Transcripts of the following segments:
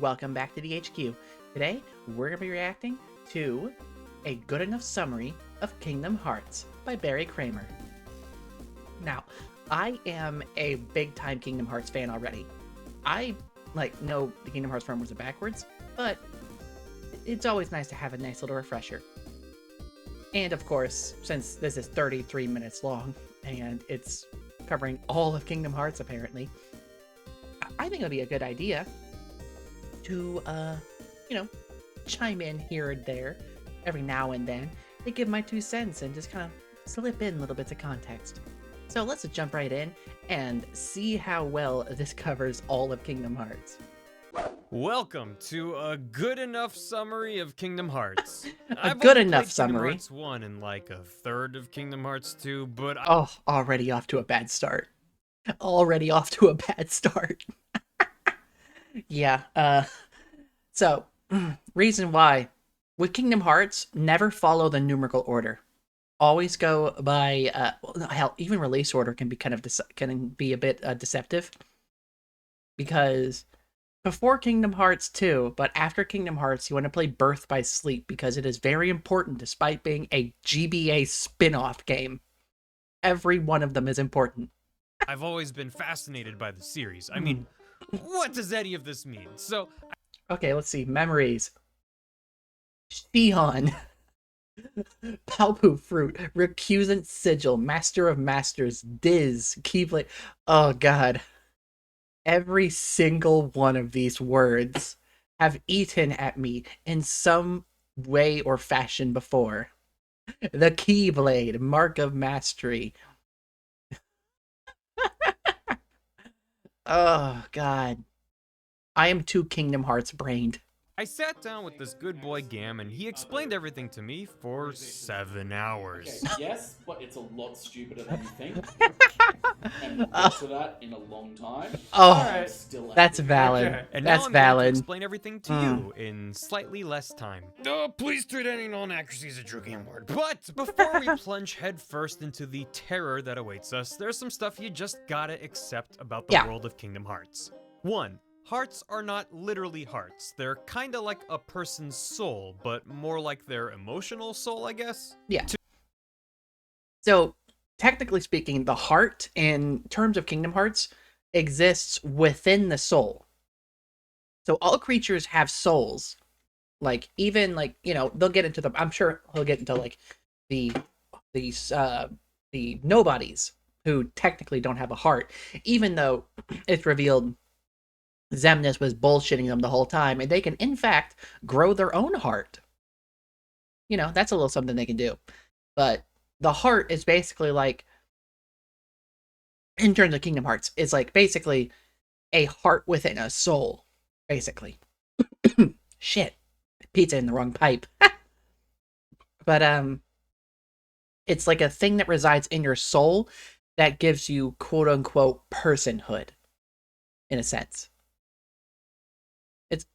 welcome back to the HQ. Today, we're going to be reacting to a good enough summary of Kingdom Hearts by Barry Kramer. Now, I am a big-time Kingdom Hearts fan already. I, know the Kingdom Hearts formulas are backwards, but it's always nice to have a nice little refresher. And of course, since this is 33 minutes long, and it's covering all of Kingdom Hearts apparently, I think it would be a good idea to, chime in here and there every now and then to give my 2 cents and just kind of slip in little bits of context. So let's just jump right in and see how well this covers all of Kingdom Hearts. Welcome to a good enough summary of Kingdom Hearts. A good enough summary. Kingdom Hearts 1 and like a third of Kingdom Hearts 2, but already off to a bad start. Already off to a bad start. Yeah, so, reason why. With Kingdom Hearts, never follow the numerical order. Always go by, hell, even release order can be can be a bit deceptive. Because before Kingdom Hearts 2, but after Kingdom Hearts, you want to play Birth by Sleep because it is very important despite being a GBA spin-off game. Every one of them is important. I've always been fascinated by the series. I mean, what does any of this mean? So, okay, let's see. Memories. Shion. Palpu Fruit. Recusant Sigil. Master of Masters. Diz. Keyblade. Oh, God. Every single one of these words have eaten at me in some way or fashion before. The Keyblade. Mark of Mastery. Oh, God. I am too Kingdom Hearts brained. I sat down with this good boy Gam, and he explained everything to me for 7 hours. Okay, yes, but it's a lot stupider than you think. And we'll get to that in a long time. Oh, that's valid. Okay. And that's now I'm valid. going to explain everything to you in slightly less time. Please treat any non-accuracy as a true game word. But before we plunge headfirst into the terror that awaits us, there's some stuff you just gotta accept about the world of Kingdom Hearts. 1. Hearts are not literally hearts. They're kinda like a person's soul, but more like their emotional soul, I guess? Yeah. So, technically speaking, the heart, in terms of Kingdom Hearts, exists within the soul. So all creatures have souls. Even, they'll get into I'm sure he'll get into, the nobodies who technically don't have a heart, even though it's revealed Xemnas was bullshitting them the whole time, and they can, in fact, grow their own heart. That's a little something they can do. But the heart is basically in terms of Kingdom Hearts, it's basically a heart within a soul, basically. Shit. Pizza in the wrong pipe. But, it's like a thing that resides in your soul that gives you quote-unquote personhood, in a sense. It's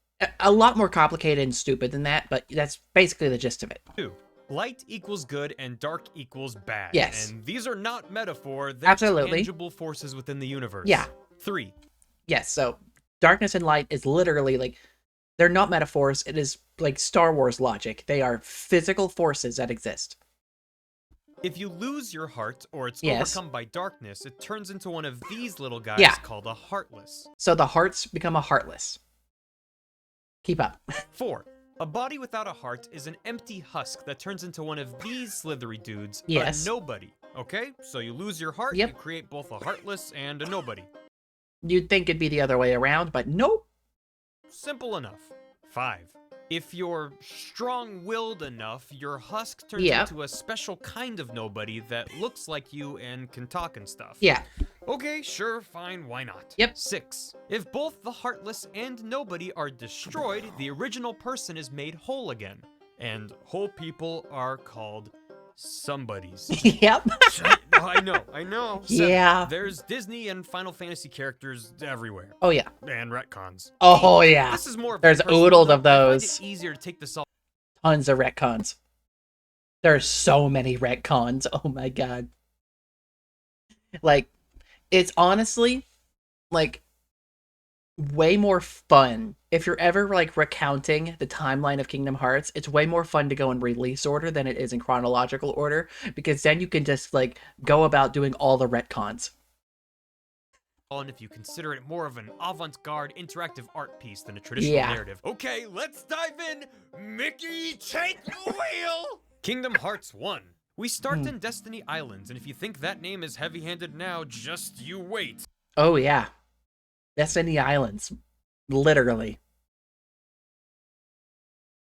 a lot more complicated and stupid than that, but that's basically the gist of it. 2. Light equals good and dark equals bad. Yes. And these are not metaphor, they're tangible forces within the universe. Yeah. 3. Yes, so darkness and light is literally, they're not metaphors, it is Star Wars logic. They are physical forces that exist. If you lose your heart, or it's overcome by darkness, it turns into one of these little guys called a Heartless. So the hearts become a Heartless. Keep up. 4. A body without a heart is an empty husk that turns into one of these slithery dudes, Yes. a nobody. Okay? So you lose your heart, you create both a Heartless and a nobody. You'd think it'd be the other way around, but nope. Simple enough. 5. If you're strong-willed enough, your husk turns into a special kind of nobody that looks like you and can talk and stuff. Yeah. Okay, sure, fine, why not? Yep. 6. If both the Heartless and nobody are destroyed, the original person is made whole again. And whole people are called somebodies. Yep. I know. 7. Yeah. There's Disney and Final Fantasy characters everywhere. Oh, yeah. And retcons. Oh, yeah. This is more There's oodles of those. I find it easier to take this all. Tons of retcons. There's so many retcons. Oh, my God. It's honestly, way more fun. If you're ever like recounting the timeline of Kingdom Hearts, it's way more fun to go in release order than it is in chronological order, because then you can just like go about doing all the retcons. And if you consider it more of an avant-garde interactive art piece than a traditional Yeah. narrative. Okay, let's dive in. Mickey, take the wheel! Kingdom Hearts 1. We start in Destiny Islands, and if you think that name is heavy-handed now, just you wait. Oh yeah. Destiny Islands. Literally.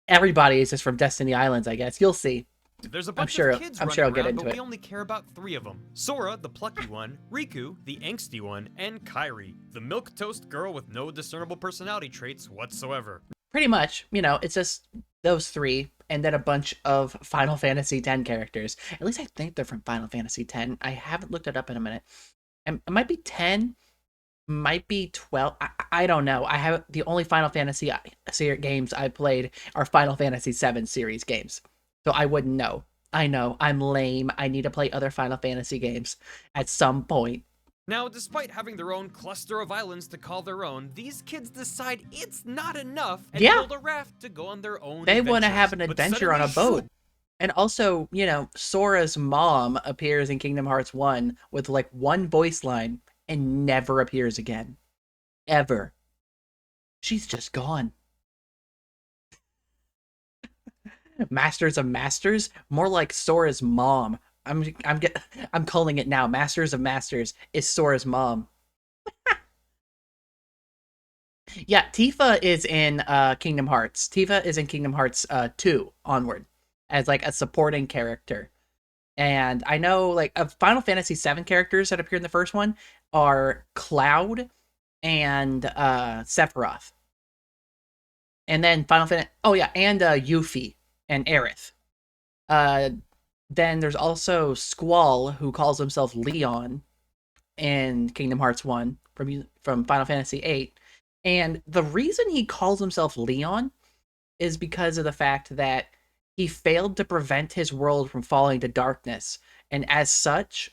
Everybody is just from Destiny Islands, I guess. You'll see. There's a bunch of kids I'm sure I'll running get around, into but it. we only care about 3 of them. Sora, the plucky one, Riku, the angsty one, and Kairi, the milquetoast girl with no discernible personality traits whatsoever. Pretty much, you know, it's just those 3, and then a bunch of Final Fantasy X characters. At least I think they're from Final Fantasy X. I haven't looked it up in a minute. It might be 10, might be 12. I don't know. I have the only Final Fantasy games I played are Final Fantasy VII series games, so I wouldn't know. I know, I'm lame. I need to play other Final Fantasy games at some point. Now, despite having their own cluster of islands to call their own, these kids decide it's not enough and build a raft to go on their own They want to adventures. have an But adventure on a suddenly, boat. And also, you know, Sora's mom appears in Kingdom Hearts 1 with like one voice line and never appears again. Ever. She's just gone. Masters of Masters? More like Sora's mom. I'm calling it now. Masters of Masters is Sora's mom. Yeah, Tifa is in Kingdom Hearts. Tifa is in Kingdom Hearts 2 onward as like a supporting character. And I know like of Final Fantasy VII characters that appear in the first one are Cloud and Sephiroth. And then Final Fantasy, oh yeah, and Yuffie and Aerith. Then there's also Squall, who calls himself Leon in Kingdom Hearts 1 from Final Fantasy VIII. And the reason he calls himself Leon is because of the fact that he failed to prevent his world from falling to darkness. And as such,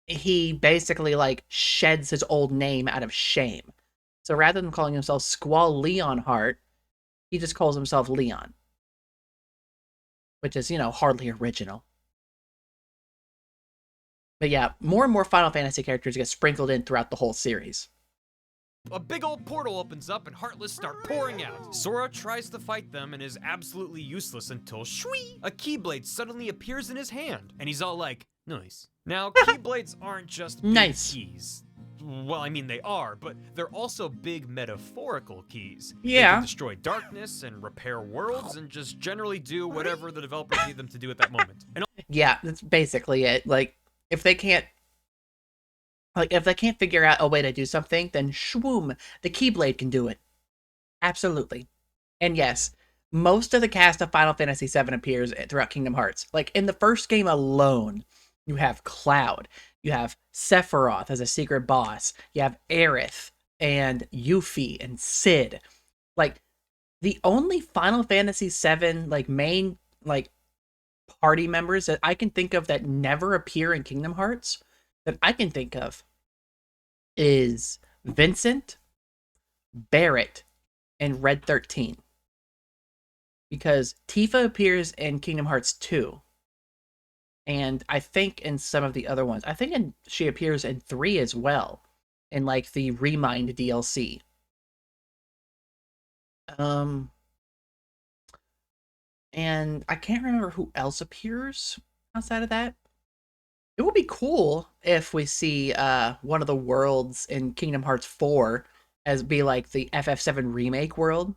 he basically like sheds his old name out of shame. So rather than calling himself Squall Leonhart, he just calls himself Leon. Which is, you know, hardly original. But yeah, more and more Final Fantasy characters get sprinkled in throughout the whole series. a big old portal opens up and Heartless start pouring out. Sora tries to fight them and is absolutely useless until shwee! A Keyblade suddenly appears in his hand, and he's all like, nice. Now, Keyblades aren't just big Nice. keys. Well, I mean, they are, but they're also big metaphorical keys. They Yeah. can destroy darkness and repair worlds and just generally do whatever the developers need them to do at that moment. And Yeah, that's basically it. Like, if they can't figure out a way to do something, then shwoom, the Keyblade can do it. Absolutely. And yes, most of the cast of Final Fantasy VII appears throughout Kingdom Hearts. Like, in the first game alone, you have Cloud, you have Sephiroth as a secret boss, you have Aerith, and Yuffie, and Cid. Like, the only Final Fantasy VII, like, main, like, party members that I can think of that never appear in Kingdom Hearts, that I can think of, is Vincent, Barrett, and Red 13. Because Tifa appears in Kingdom Hearts 2. And I think in some of the other ones. I think she appears in 3 as well. In like the Remind DLC. And I can't remember who else appears outside of that. It would be cool if we see one of the worlds in Kingdom Hearts 4 as be like the FF7 remake world.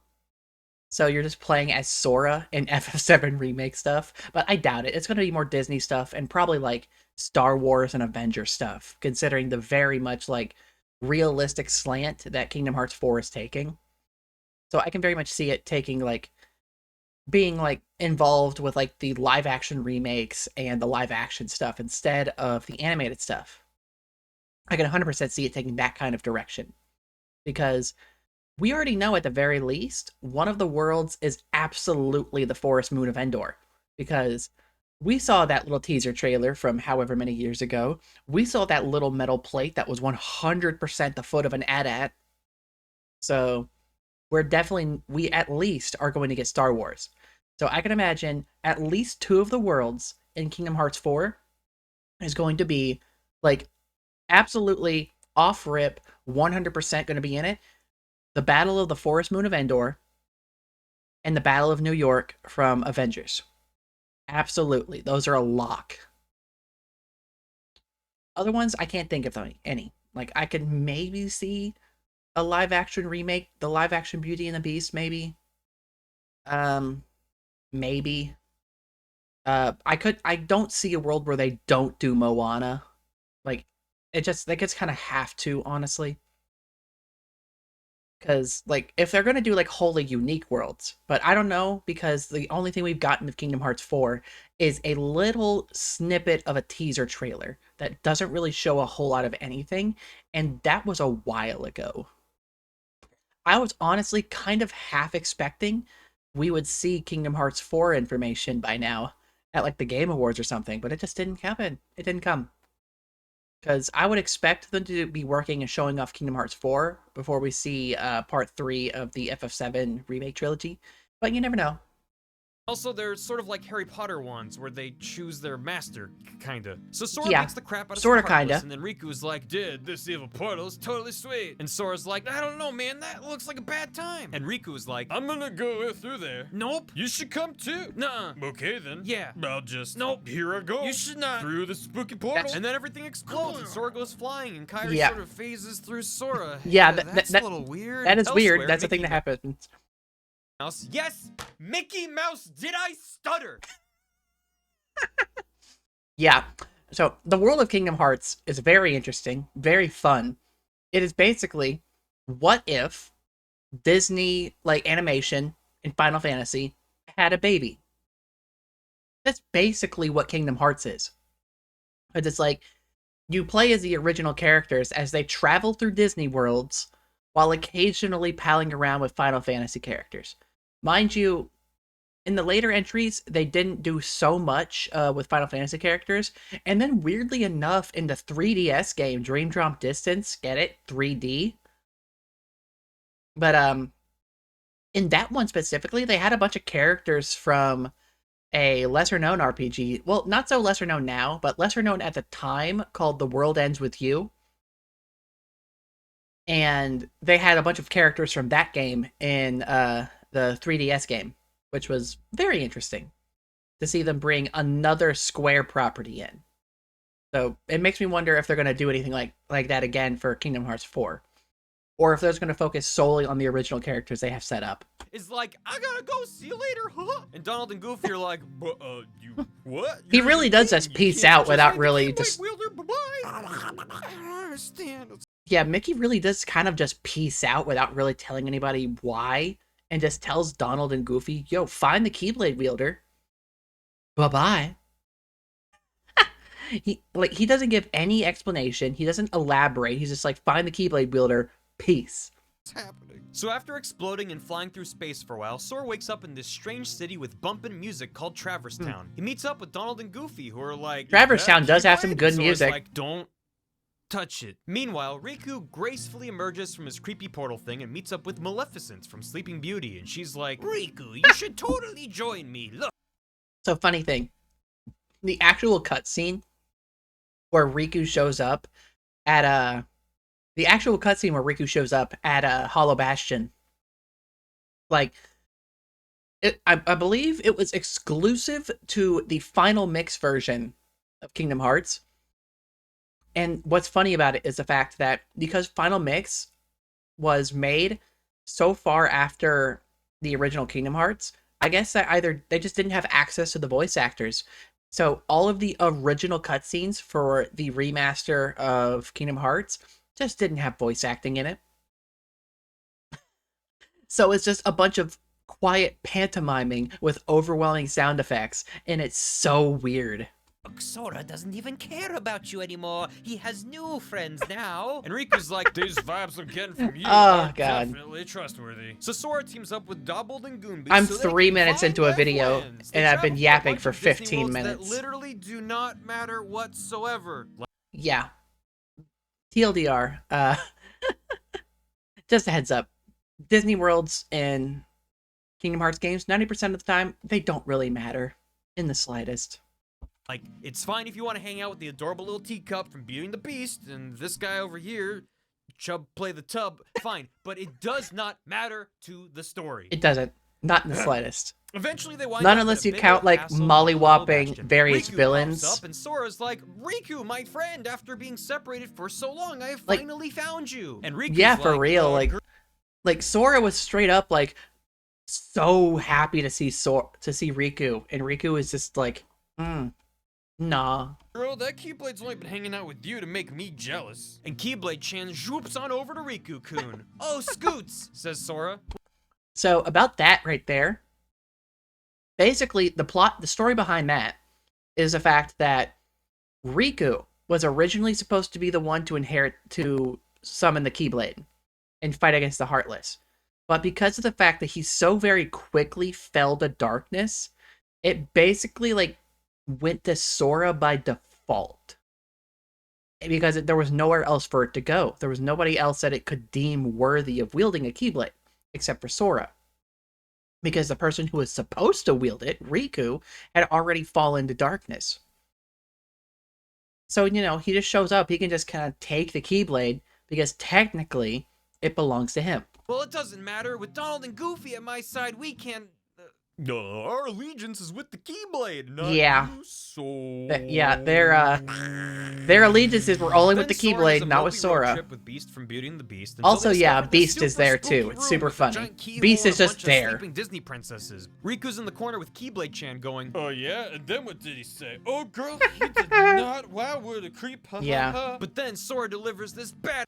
So you're just playing as Sora in FF7 remake stuff, but I doubt it. It's going to be more Disney stuff and probably like Star Wars and Avengers stuff, considering the very much like realistic slant that Kingdom Hearts 4 is taking. So I can very much see it taking like being like involved with like the live action remakes and the live action stuff instead of the animated stuff. I can 100% see it taking that kind of direction because we already know at the very least, one of the worlds is absolutely the Forest Moon of Endor, because we saw that little teaser trailer from however many years ago. We saw that little metal plate that was 100% the foot of an AT-AT. So we at least are going to get Star Wars. So I can imagine at least 2 of the worlds in Kingdom Hearts 4 is going to be like absolutely off rip, 100% going to be in it. The Battle of the Forest Moon of Endor and the Battle of New York from Avengers. Absolutely. Those are a lock. Other ones, I can't think of any. Like, I could maybe see a live action remake, the live action Beauty and the Beast, maybe. Maybe. I don't see a world where they don't do Moana. Like, they just kind of have to, honestly. Because, like, if they're going to do, like, wholly unique worlds, but I don't know, because the only thing we've gotten of Kingdom Hearts 4 is a little snippet of a teaser trailer that doesn't really show a whole lot of anything, and that was a while ago. I was honestly kind of half expecting we would see Kingdom Hearts 4 information by now at, like, the Game Awards or something, but it just didn't happen. It didn't come. Because I would expect them to be working and showing off Kingdom Hearts 4 before we see part 3 of the FF7 remake trilogy. But you never know. Also, they're sort of like Harry Potter ones, where they choose their master, kinda. So Sora Yeah, beats the crap out of sorta, some Heartless, kinda. and then Riku's like, dude, this evil portal is totally sweet. And Sora's like, I don't know, man, that looks like a bad time. And Riku's like, I'm gonna go through there. Nope. You should come too. Nuh-uh. Okay, then. Yeah. I'll just... Nope. Here I go. You should not. Through the spooky portal. And then everything explodes, and Sora goes flying, and Kairi sort of phases through Sora. Yeah, that's a little weird. That is weird. That's the thing that happens. Mouse. Yes, Mickey Mouse, did I stutter? Yeah, so the world of Kingdom Hearts is very interesting, very fun. It is basically, what if Disney, like, animation in Final Fantasy had a baby? That's basically what Kingdom Hearts is. But it's like, you play as the original characters as they travel through Disney worlds while occasionally palling around with Final Fantasy characters. Mind you, in the later entries, they didn't do so much with Final Fantasy characters, and then weirdly enough, in the 3DS game, Dream Drop Distance, get it? 3D? But, in that one specifically, they had a bunch of characters from a lesser-known RPG, well, not so lesser-known now, but lesser-known at the time, called The World Ends With You. And they had a bunch of characters from that game in the 3DS game, which was very interesting to see them bring another Square property in. So it makes me wonder if they're going to do anything like that again for Kingdom Hearts 4. Or if they're just going to focus solely on the original characters they have set up. Is like, I gotta go, see you later, huh? And Donald and Goofy are like, you what? He really does just peace out without really just... I don't understand. Yeah, Mickey really does kind of just peace out without really telling anybody why. And just tells Donald and Goofy, yo, find the Keyblade wielder. Bye-bye. He doesn't give any explanation. He doesn't elaborate. He's just like, find the Keyblade wielder. Peace. What's happening? So after exploding and flying through space for a while, Sora wakes up in this strange city with bumpin' music called Traverse Town. He meets up with Donald and Goofy, who are like, Traverse Town does have some good music. Like, don't touch it. Meanwhile, Riku gracefully emerges from his creepy portal thing and meets up with Maleficent from Sleeping Beauty, and she's like, Riku, you should totally join me. Look. So funny thing, the actual cutscene where Riku shows up at Hollow Bastion, like, I believe it was exclusive to the final mix version of Kingdom Hearts. And what's funny about it is the fact that because Final Mix was made so far after the original Kingdom Hearts, I guess that either they just didn't have access to the voice actors. So all of the original cutscenes for the remaster of Kingdom Hearts just didn't have voice acting in it. So it's just a bunch of quiet pantomiming with overwhelming sound effects, and it's so weird. Sora doesn't even care about you anymore. He has new friends now. And Riku's like, these vibes I'm getting from you are definitely trustworthy. So Sora teams up with Dobbled and Goonby. I'm 3 minutes into a video, and I've been yapping for 15 minutes. That literally do not matter whatsoever. Yeah. TLDR. Just a heads up. Disney worlds and Kingdom Hearts games, 90% of the time, they don't really matter in the slightest. Like, it's fine if you want to hang out with the adorable little teacup from Beauty and the Beast, and this guy over here, Chub play the tub, fine, but it does not matter to the story. It doesn't. Not in the slightest. Eventually they wind Not up unless in a you big count, old like, castle on mollywopping the Bastion. various Riku villains. pops up and Sora's like, Riku, my friend, after being separated for so long, I have finally found you. And Riku's yeah, for like, real, like Sora was straight up, like, so happy to see Riku, and Riku is just like, nah. Girl, that Keyblade's only been hanging out with you to make me jealous. And Keyblade-chan zwoops on over to Riku-kun. Oh, Scoots, says Sora. So, about that right there, basically, the story behind that is the fact that Riku was originally supposed to be the one to summon the Keyblade and fight against the Heartless. But because of the fact that he so very quickly fell to darkness, it basically, like, went to Sora by default. Because there was nowhere else for it to go. There was nobody else that it could deem worthy of wielding a Keyblade, except for Sora. Because the person who was supposed to wield it, Riku, had already fallen to darkness. So, he just shows up. He can just kind of take the Keyblade, because technically, it belongs to him. Well, it doesn't matter. With Donald and Goofy at my side, we can't... our allegiance is with the Keyblade, not you, so... Yeah, their allegiances were only with the Keyblade, not with Sora. Trip with Beast from Beauty and the Beast also, yeah, Beast is there too. It's super funny. Beast is just there. Sleeping Disney princesses. Riku's in the corner with Keyblade-chan going, oh yeah? And then what did he say? Oh girl, he did not. Wow, what a creep. Yeah. But then Sora delivers this bad...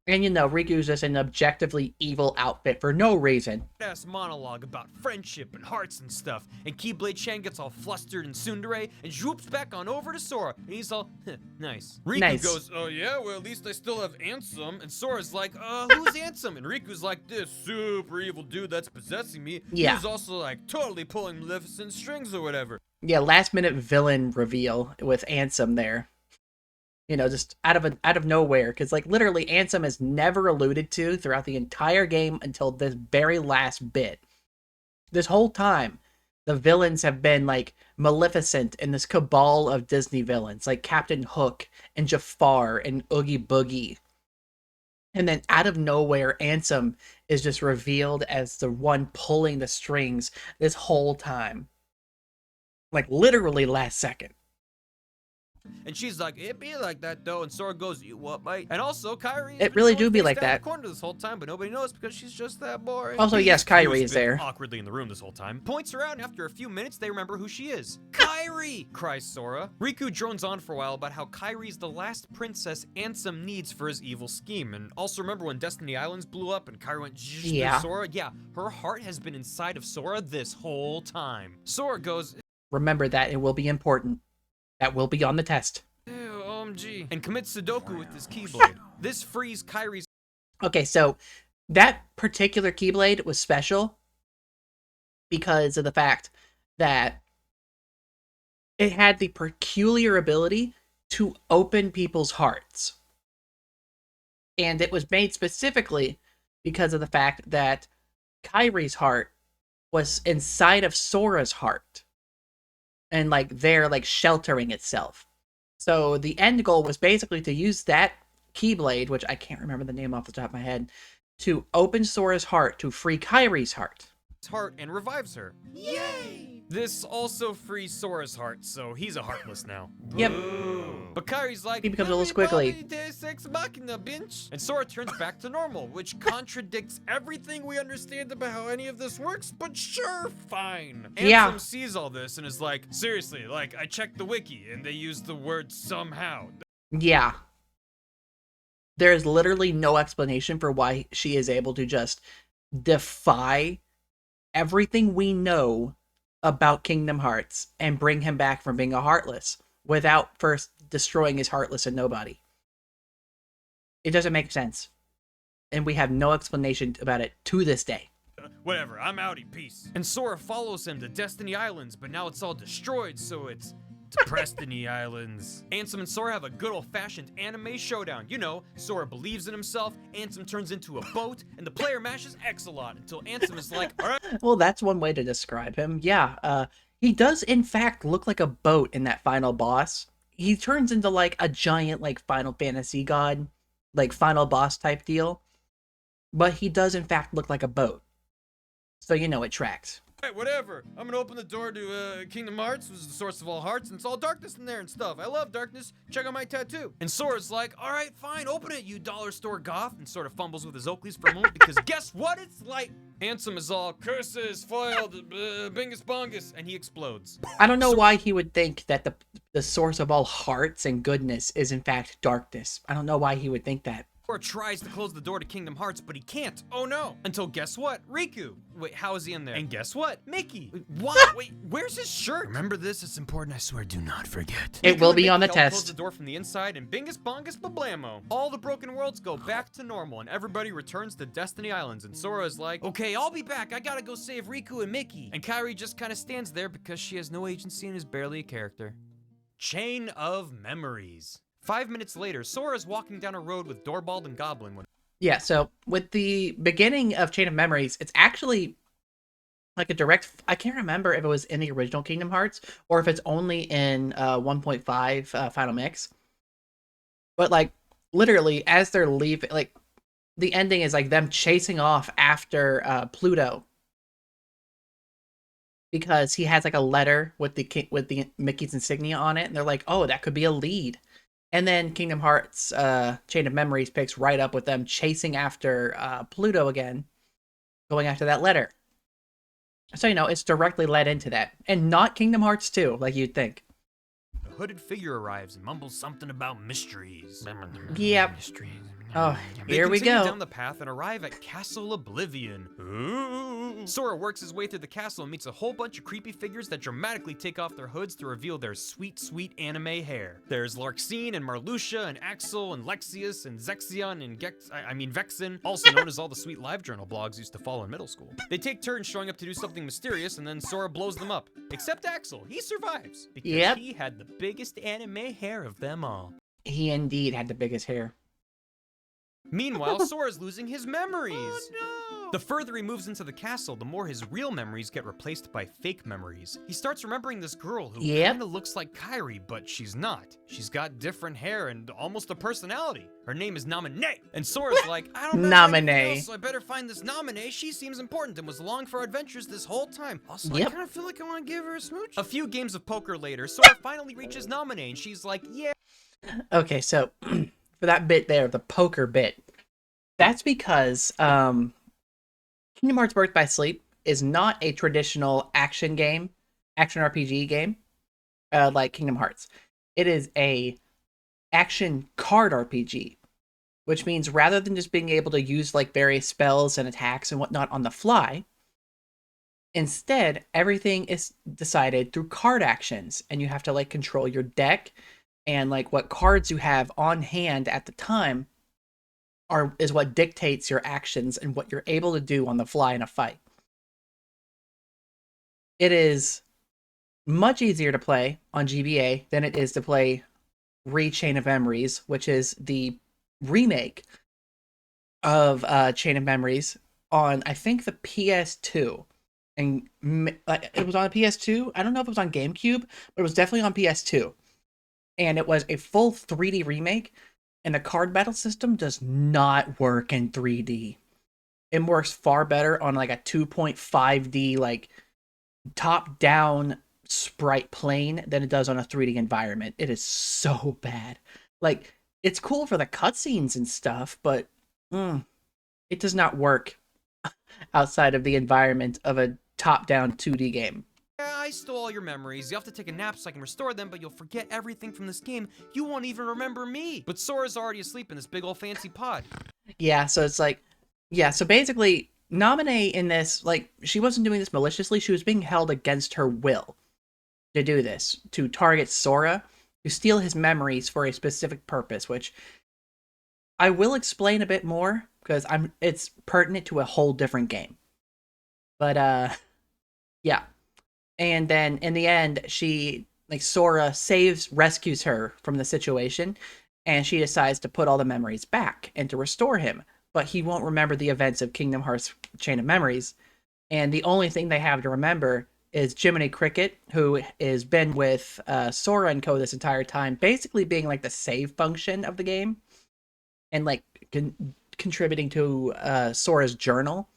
And Riku's just an objectively evil outfit for no reason. Ass monologue about friendship and hearts and stuff, and Keyblade-chan gets all flustered and tsundere and swoops back on over to Sora, and he's all, nice. Riku goes, oh yeah, well at least I still have Ansem, and Sora's like, who's Ansem? And Riku's like, this super evil dude that's possessing me. Yeah. He's also like totally pulling Maleficent strings or whatever. Yeah, last minute villain reveal with Ansem there. Just out of nowhere, because like literally Ansem is never alluded to throughout the entire game until this very last bit. This whole time, the villains have been like Maleficent and this cabal of Disney villains, like Captain Hook and Jafar and Oogie Boogie. And then out of nowhere, Ansem is just revealed as the one pulling the strings this whole time. Like literally last second. And she's like, it be like that though. And Sora goes, you what, mate? And also, Kairi. It really do be like that. Corner this whole time, but nobody knows because she's just that boring. Also, yes, Kairi is there. Awkwardly in the room this whole time. Points her out, and after a few minutes, they remember who she is. Kairi! Cries Sora. Riku drones on for a while about how Kairi's the last princess Ansem needs for his evil scheme. And also remember when Destiny Islands blew up and Kairi went through Sora? Yeah, her heart has been inside of Sora this whole time. Sora goes, remember that it will be important. That will be on the test. Ew, OMG. And commits Sudoku with his Keyblade. This frees Kairi's... Okay, so that particular Keyblade was special because of the fact that it had the peculiar ability to open people's hearts. And it was made specifically because of the fact that Kairi's heart was inside of Sora's heart. And like they're like sheltering itself. So the end goal was basically to use that Keyblade, which I can't remember the name off the top of my head, to open Sora's heart to free Kairi's heart. Heart and revives her. Yay! This also frees Sora's heart, so he's a heartless now. Yep. But Kairi's like, he becomes a little squiggly. And Sora turns back to normal, which contradicts everything we understand about how any of this works, but sure, fine. Ansem sees all this and is like, seriously, like, I checked the wiki and they use the word somehow. Yeah. There is literally no explanation for why she is able to just defy everything we know about Kingdom Hearts and bring him back from being a Heartless without first destroying his Heartless and nobody. It doesn't make sense. And we have no explanation about it to this day. Whatever, I'm outie, peace. And Sora follows him to Destiny Islands, but now it's all destroyed, so it's to Prestony Islands. Ansem and Sora have a good old-fashioned anime showdown. You know, Sora believes in himself, Ansem turns into a boat, and the player mashes X a lot until Ansem is like, all right. Well, that's one way to describe him. Yeah, he does in fact look like a boat in that final boss. He turns into like a giant like Final Fantasy god, like final boss type deal. But he does in fact look like a boat. So you know it tracks. Alright, whatever. I'm gonna open the door to Kingdom Hearts, which is the source of all hearts, and it's all darkness in there and stuff. I love darkness. Check out my tattoo. And Sora's like, alright, fine, open it, you dollar store goth, and sort of fumbles with his Oakleys for a moment because guess what? It's like Ansem is all curses, foiled, bingus bongus, and he explodes. I don't know why he would think that the source of all hearts and goodness is in fact darkness. I don't know why he would think that. Or tries to close the door to Kingdom Hearts, but he can't. Oh no. Until guess what? Riku. Wait, how is he in there? And guess what? Mickey. What? Wait, where's his shirt? Remember this? It's important. I swear, do not forget. It will be on the Mickey test. Close the door from the inside, and bingus bongus bablamo. All the broken worlds go back to normal, and everybody returns to Destiny Islands. And Sora is like, okay, I'll be back. I gotta go save Riku and Mickey. And Kairi just kind of stands there because she has no agency and is barely a character. Chain of Memories. 5 minutes later, Sora's walking down a road with Doorbald and Goblin when... Yeah, so with the beginning of Chain of Memories, it's actually like a direct... I can't remember if it was in the original Kingdom Hearts or if it's only in 1.5 Final Mix. But like, literally, as they're leaving, like, the ending is like them chasing off after Pluto. Because he has like a letter with the Mickey's insignia on it, and they're like, oh, that could be a lead. And then Kingdom Hearts Chain of Memories picks right up with them chasing after Pluto again, going after that letter. So, you know, it's directly led into that. And not Kingdom Hearts 2, like you'd think. a hooded figure arrives and mumbles something about mysteries. Yep. Mysteries. Oh, They here we continue go. down the path and arrive at Castle Oblivion. Ooh. Sora works his way through the castle and meets a whole bunch of creepy figures that dramatically take off their hoods to reveal their sweet, sweet anime hair. There's Larxene and Marluxia and Axel and Lexius and Zexion and Vexen, also known as all the sweet LiveJournal blogs used to follow in middle school. They take turns showing up to do something mysterious and then Sora blows them up. Except Axel, he survives because he had the biggest anime hair of them all. He indeed had the biggest hair. Meanwhile, Sora's losing his memories. Oh, no. The further he moves into the castle, the more his real memories get replaced by fake memories. He starts remembering this girl who kinda looks like Kairi, but she's not. She's got different hair and almost a personality. Her name is Naminé. And Sora's like, I don't remember anything else, so I better find this Naminé. She seems important and was along for our adventures this whole time. Also, I kinda feel like I wanna give her a smooch. A few games of poker later, Sora finally reaches Naminé and she's like, yeah. Okay, so for that bit there, the poker bit, that's because Kingdom Hearts Birth by Sleep is not a traditional action RPG game, like Kingdom Hearts. It is a action card RPG, which means rather than just being able to use like various spells and attacks and whatnot on the fly, instead everything is decided through card actions, and you have to like control your deck and like what cards you have on hand at the time is what dictates your actions and what you're able to do on the fly in a fight. It is much easier to play on GBA than it is to play Chain of Memories, which is the remake of Chain of Memories on, I think, the PS2. And it was on the PS2. I don't know if it was on GameCube, but it was definitely on PS2. And it was a full 3D remake. And the card battle system does not work in 3D. It works far better on like a 2.5D like top-down sprite plane than it does on a 3D environment. It is so bad. Like, it's cool for the cutscenes and stuff, but it does not work outside of the environment of a top-down 2D game. Yeah, I stole all your memories. You have to take a nap so I can restore them, but you'll forget everything from this game. You won't even remember me. But Sora's already asleep in this big old fancy pod. Yeah, so it's like, so basically, Naminé in this, like, she wasn't doing this maliciously. She was being held against her will to do this, to target Sora, to steal his memories for a specific purpose, which I will explain a bit more, because it's pertinent to a whole different game. But, yeah. And then in the end, she like Sora rescues her from the situation, and she decides to put all the memories back and to restore him. But he won't remember the events of Kingdom Hearts Chain of Memories, and the only thing they have to remember is Jiminy Cricket, who has been with Sora and Co. this entire time, basically being like the save function of the game, and like contributing to Sora's journal.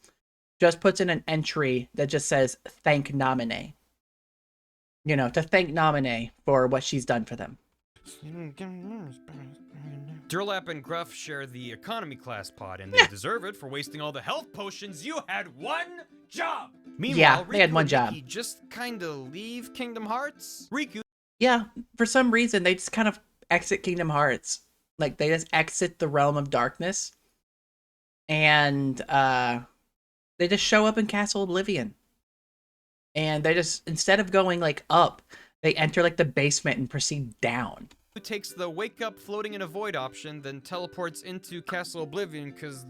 Just puts in an entry that just says "Thank Naminé." You know, to thank Naminé for what she's done for them. Durlap and Gruff share the economy class pod, and they deserve it for wasting all the health potions. You had one job! Meanwhile, Yeah, they had Riku one and job. Mickey just kinda leave Kingdom Hearts. Riku... Yeah, for some reason, they just kind of exit Kingdom Hearts. Like, they just exit the realm of darkness. And, they just show up in Castle Oblivion. And they just, instead of going, like, up, they enter, like, the basement and proceed down. Who takes the wake up floating in a void option, then teleports into Castle Oblivion because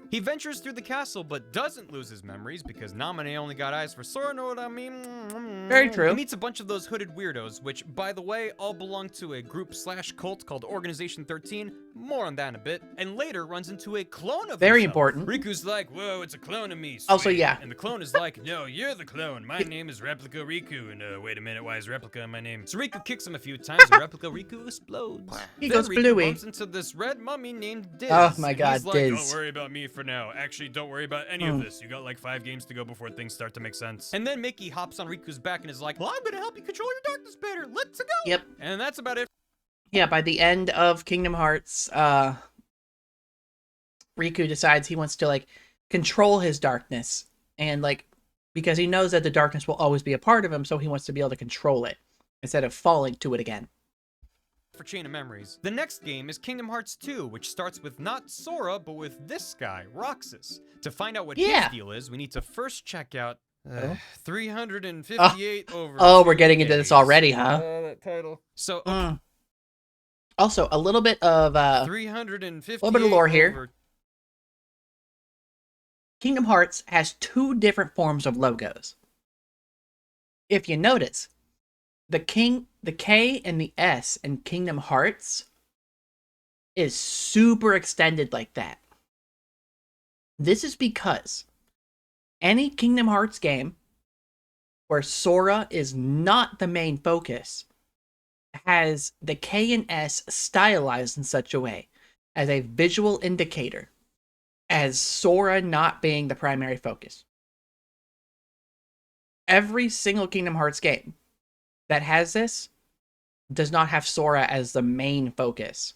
he ventures through the castle but doesn't lose his memories because Naminé only got eyes for Sora, know what I mean? Very true. He meets a bunch of those hooded weirdos, which, by the way, all belong to a group/cult called Organization 13. More on that in a bit. And later runs into a clone of Very himself. important. Riku's like, whoa, it's a clone of me. Sweet. Also, yeah. And the clone is like, no, you're the clone. My name is Replica Riku. And wait a minute, why is Replica in my name? So Riku kicks him a few times and Replica Riku explodes. He Then goes Riku bluey. bumps into this red mummy named Diz. Oh my and god, he's like, Diz. don't worry about me for now. Actually, don't worry about any of this. You got like 5 games to go before things start to make sense. And then Mickey hops on Riku's back and is like, well, I'm gonna help you control your darkness better. Let's go. Yep. And that's about it. Yeah, by the end of Kingdom Hearts, Riku decides he wants to, like, control his darkness. And, like, because he knows that the darkness will always be a part of him, so he wants to be able to control it instead of falling to it again. For Chain of Memories. The next game is Kingdom Hearts 2, which starts with not Sora, but with this guy, Roxas. To find out what his deal is, we need to first check out 358 over. Oh, we're getting into this already, huh? That title. So, okay. Also, a little bit of 358 little bit of lore here. over. Kingdom Hearts has 2 different forms of logos. If you notice, the K and the S in Kingdom Hearts is super extended like that. This is because any Kingdom Hearts game where Sora is not the main focus has the K and S stylized in such a way as a visual indicator as Sora not being the primary focus. Every single Kingdom Hearts game that has this does not have Sora as the main focus.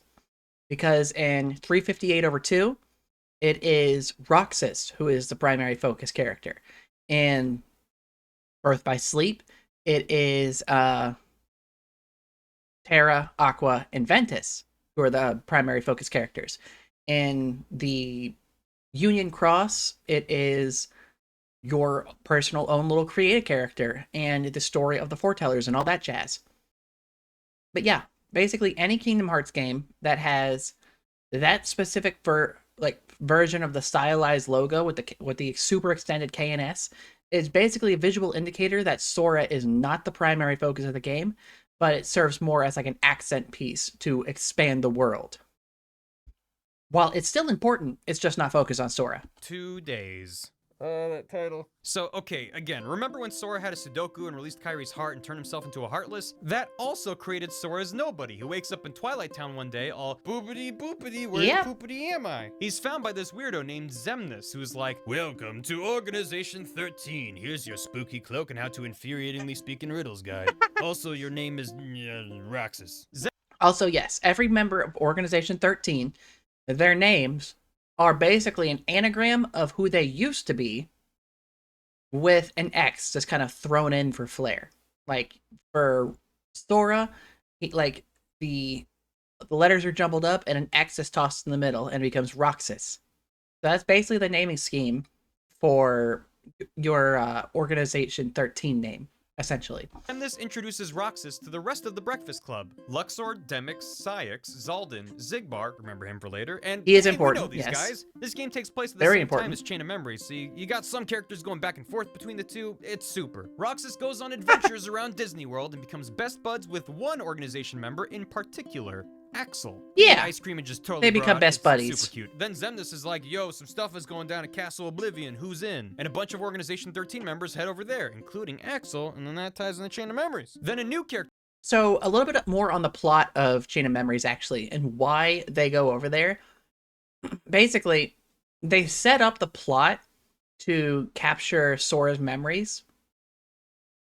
Because in 358 over 2, it is Roxas who is the primary focus character. In Birth by Sleep, it is Terra, Aqua, and Ventus who are the primary focus characters. In the Union Cross, it is your personal own little creative character and the story of the foretellers and all that jazz. But yeah, basically any Kingdom Hearts game that has that specific version of the stylized logo with the super extended K and S is basically a visual indicator that Sora is not the primary focus of the game, but it serves more as like an accent piece to expand the world. While it's still important, it's just not focused on Sora. 2 days. That title. So, okay, again, remember when Sora had a Sudoku and released Kairi's heart and turned himself into a Heartless? That also created Sora's Nobody, who wakes up in Twilight Town one day all boopity boopity, where the poopity am I? He's found by this weirdo named Xemnas, who's like, welcome to Organization 13. Here's your spooky cloak and how to infuriatingly speak in riddles guide. Also, your name is Roxas. Also, yes, every member of Organization 13, their names are basically an anagram of who they used to be with an X just kind of thrown in for flair. Like, for Sora, the letters are jumbled up and an X is tossed in the middle and it becomes Roxas. So that's basically the naming scheme for your Organization 13 name essentially. And this introduces Roxas to the rest of the Breakfast Club. Luxor, Demix, Syx, Zaldin, Zigbar, remember him for later, and He is hey, important, we know these yes. guys. This game takes place at the Very same important. time as Chain of Memories, so you got some characters going back and forth between the two. It's super. Roxas goes on adventures around Disney World and becomes best buds with one organization member in particular, Axel. Yeah. Ice cream and just totally They become best it's buddies. Super cute. Then Xemnas is like, yo, some stuff is going down at Castle Oblivion. Who's in? And a bunch of Organization 13 members head over there, including Axel, and then that ties in the Chain of Memories. Then a new character. So a little bit more on the plot of Chain of Memories, actually, and why they go over there. Basically, they set up the plot to capture Sora's memories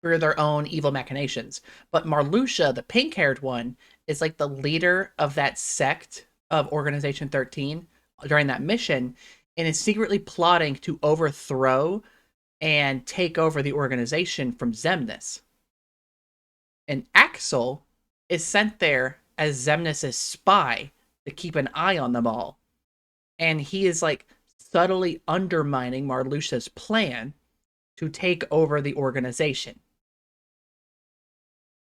through their own evil machinations. But Marluxia, the pink-haired one, is like the leader of that sect of Organization 13 during that mission, and is secretly plotting to overthrow and take over the organization from Xemnas. And Axel is sent there as Xemnas' spy to keep an eye on them all. And he is like subtly undermining Marluxia's plan to take over the organization.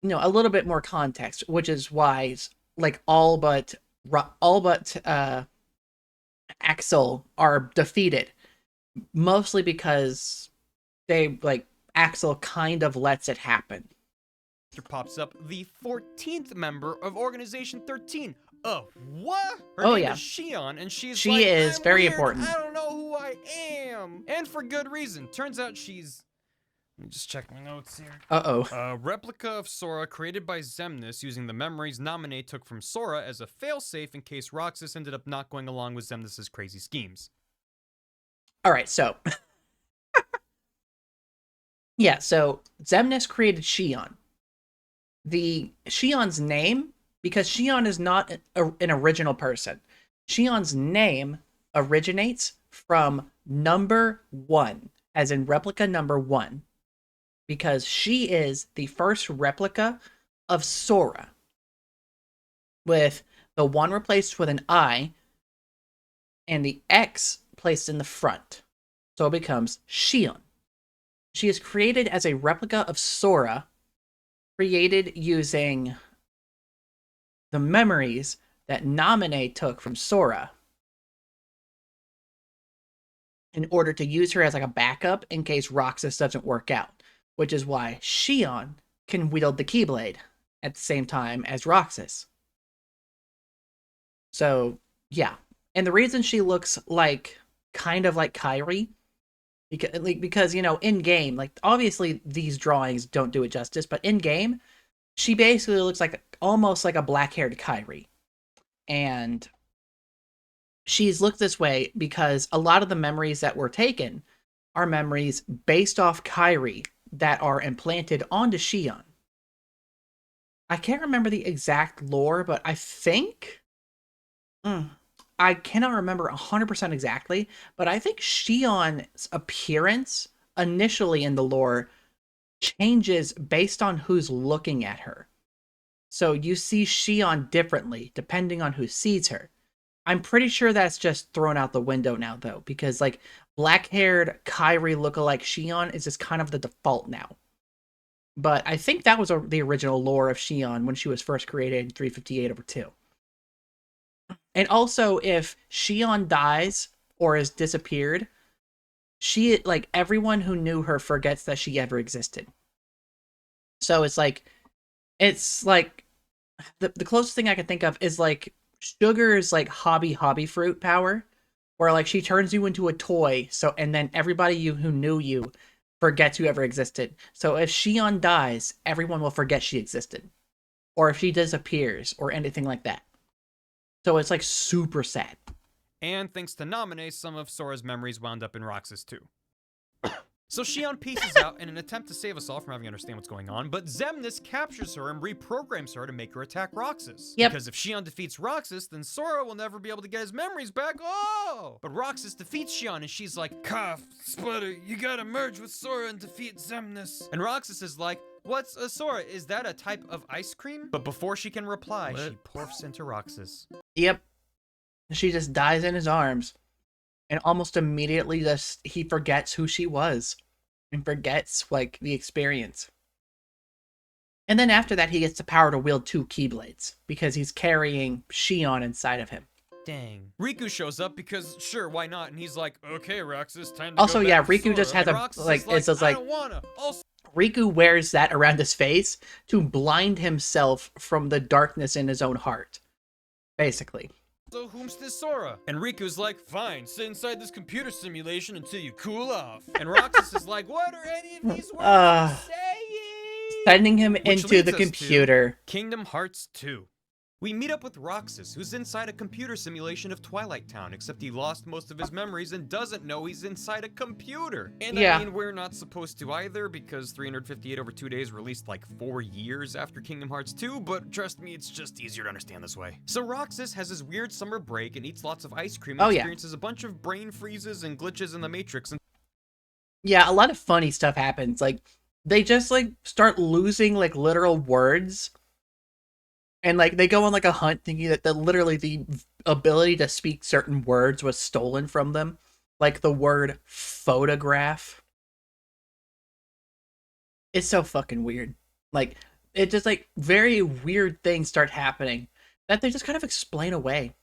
You know, a little bit more context, which is why like all but Axel are defeated, mostly because they like Axel kind of lets it happen. Pops up the 14th member of Organization 13. What? Her Oh, name yeah. is Shion, and she She is "I'm very weird, important. I don't know who I am. And for good reason. Turns out she's... Let me just check my notes here. Uh-oh. A replica of Sora created by Xemnas using the memories Naminé took from Sora as a failsafe in case Roxas ended up not going along with Xemnas' crazy schemes. All right, so... yeah, so Xemnas created Shion. The Shion's name, because Shion is not an original person. Shion's name originates from number 1, as in replica number 1, because she is the first replica of Sora, with the 1 replaced with an I and the X placed in the front. So it becomes Shion. She is created as a replica of Sora, created using the memories that Naminé took from Sora in order to use her as like a backup in case Roxas doesn't work out, which is why Shion can wield the Keyblade at the same time as Roxas. So, yeah. And the reason she looks like kind of like Kairi, because you know, in game, like obviously these drawings don't do it justice, but in game, she basically looks like almost like a black-haired Kairi. And she's looked this way because a lot of the memories that were taken are memories based off Kairi that are implanted onto Shion. I can't remember the exact lore, but I think... I cannot remember 100% exactly, but I think Shion's appearance initially in the lore changes based on who's looking at her. So you see Shion differently depending on who sees her. I'm pretty sure that's just thrown out the window now, though, because like black-haired Kairi lookalike Shion is just kind of the default now. But I think that was the original lore of Shion when she was first created in 358/2. And also, if Shion dies or has disappeared, like everyone who knew her forgets that she ever existed. So it's like the closest thing I can think of is like Sugar's like hobby fruit power, where like she turns you into a toy, and then everybody who knew you forgets who ever existed. So if Shion dies, everyone will forget she existed, or if she disappears, or anything like that. So it's like super sad. And thanks to Naminé, some of Sora's memories wound up in Roxas too. So Shion pieces out in an attempt to save us all from having to understand what's going on, but Xemnas captures her and reprograms her to make her attack Roxas. Yep. Because if Shion defeats Roxas, then Sora will never be able to get his memories back. Oh! But Roxas defeats Shion and she's like, "Cough, Sputter, you gotta merge with Sora and defeat Xemnas." And Roxas is like, "What's a Sora? Is that a type of ice cream?" But before she can reply, she porfs into Roxas. Yep. She just dies in his arms. And almost immediately he forgets who she was. And forgets, like, the experience. And then after that, he gets the power to wield 2 Keyblades because he's carrying Shion inside of him. Dang. Riku shows up because, sure, why not? And he's like, okay, Roxas, time to Also, go yeah, back to Riku just Sora." has And a, Roxas like, is like, it's just I like, don't wanna. Also, Riku wears that around his face to blind himself from the darkness in his own heart. Basically. so whom's this Sora? And Riku's like, fine, sit inside this computer simulation until you cool off. And Roxas is like, what are any of these words saying? Sending him Which into leads the us to computer. Kingdom Hearts 2. We meet up with Roxas, who's inside a computer simulation of Twilight Town, except he lost most of his memories and doesn't know he's inside a computer. And Yeah. I mean, we're not supposed to either, because 358 over 2 days released like 4 years after Kingdom Hearts 2, but trust me, it's just easier to understand this way. So Roxas has his weird summer break and eats lots of ice cream and experiences a bunch of brain freezes and glitches in the Matrix. And Yeah, a lot of funny stuff happens. Like, they just, like, start losing, like, literal words. And, like, they go on, like, a hunt thinking that literally the ability to speak certain words was stolen from them. Like, the word photograph. It's so fucking weird. Like, it just, like, very weird things start happening that they just kind of explain away.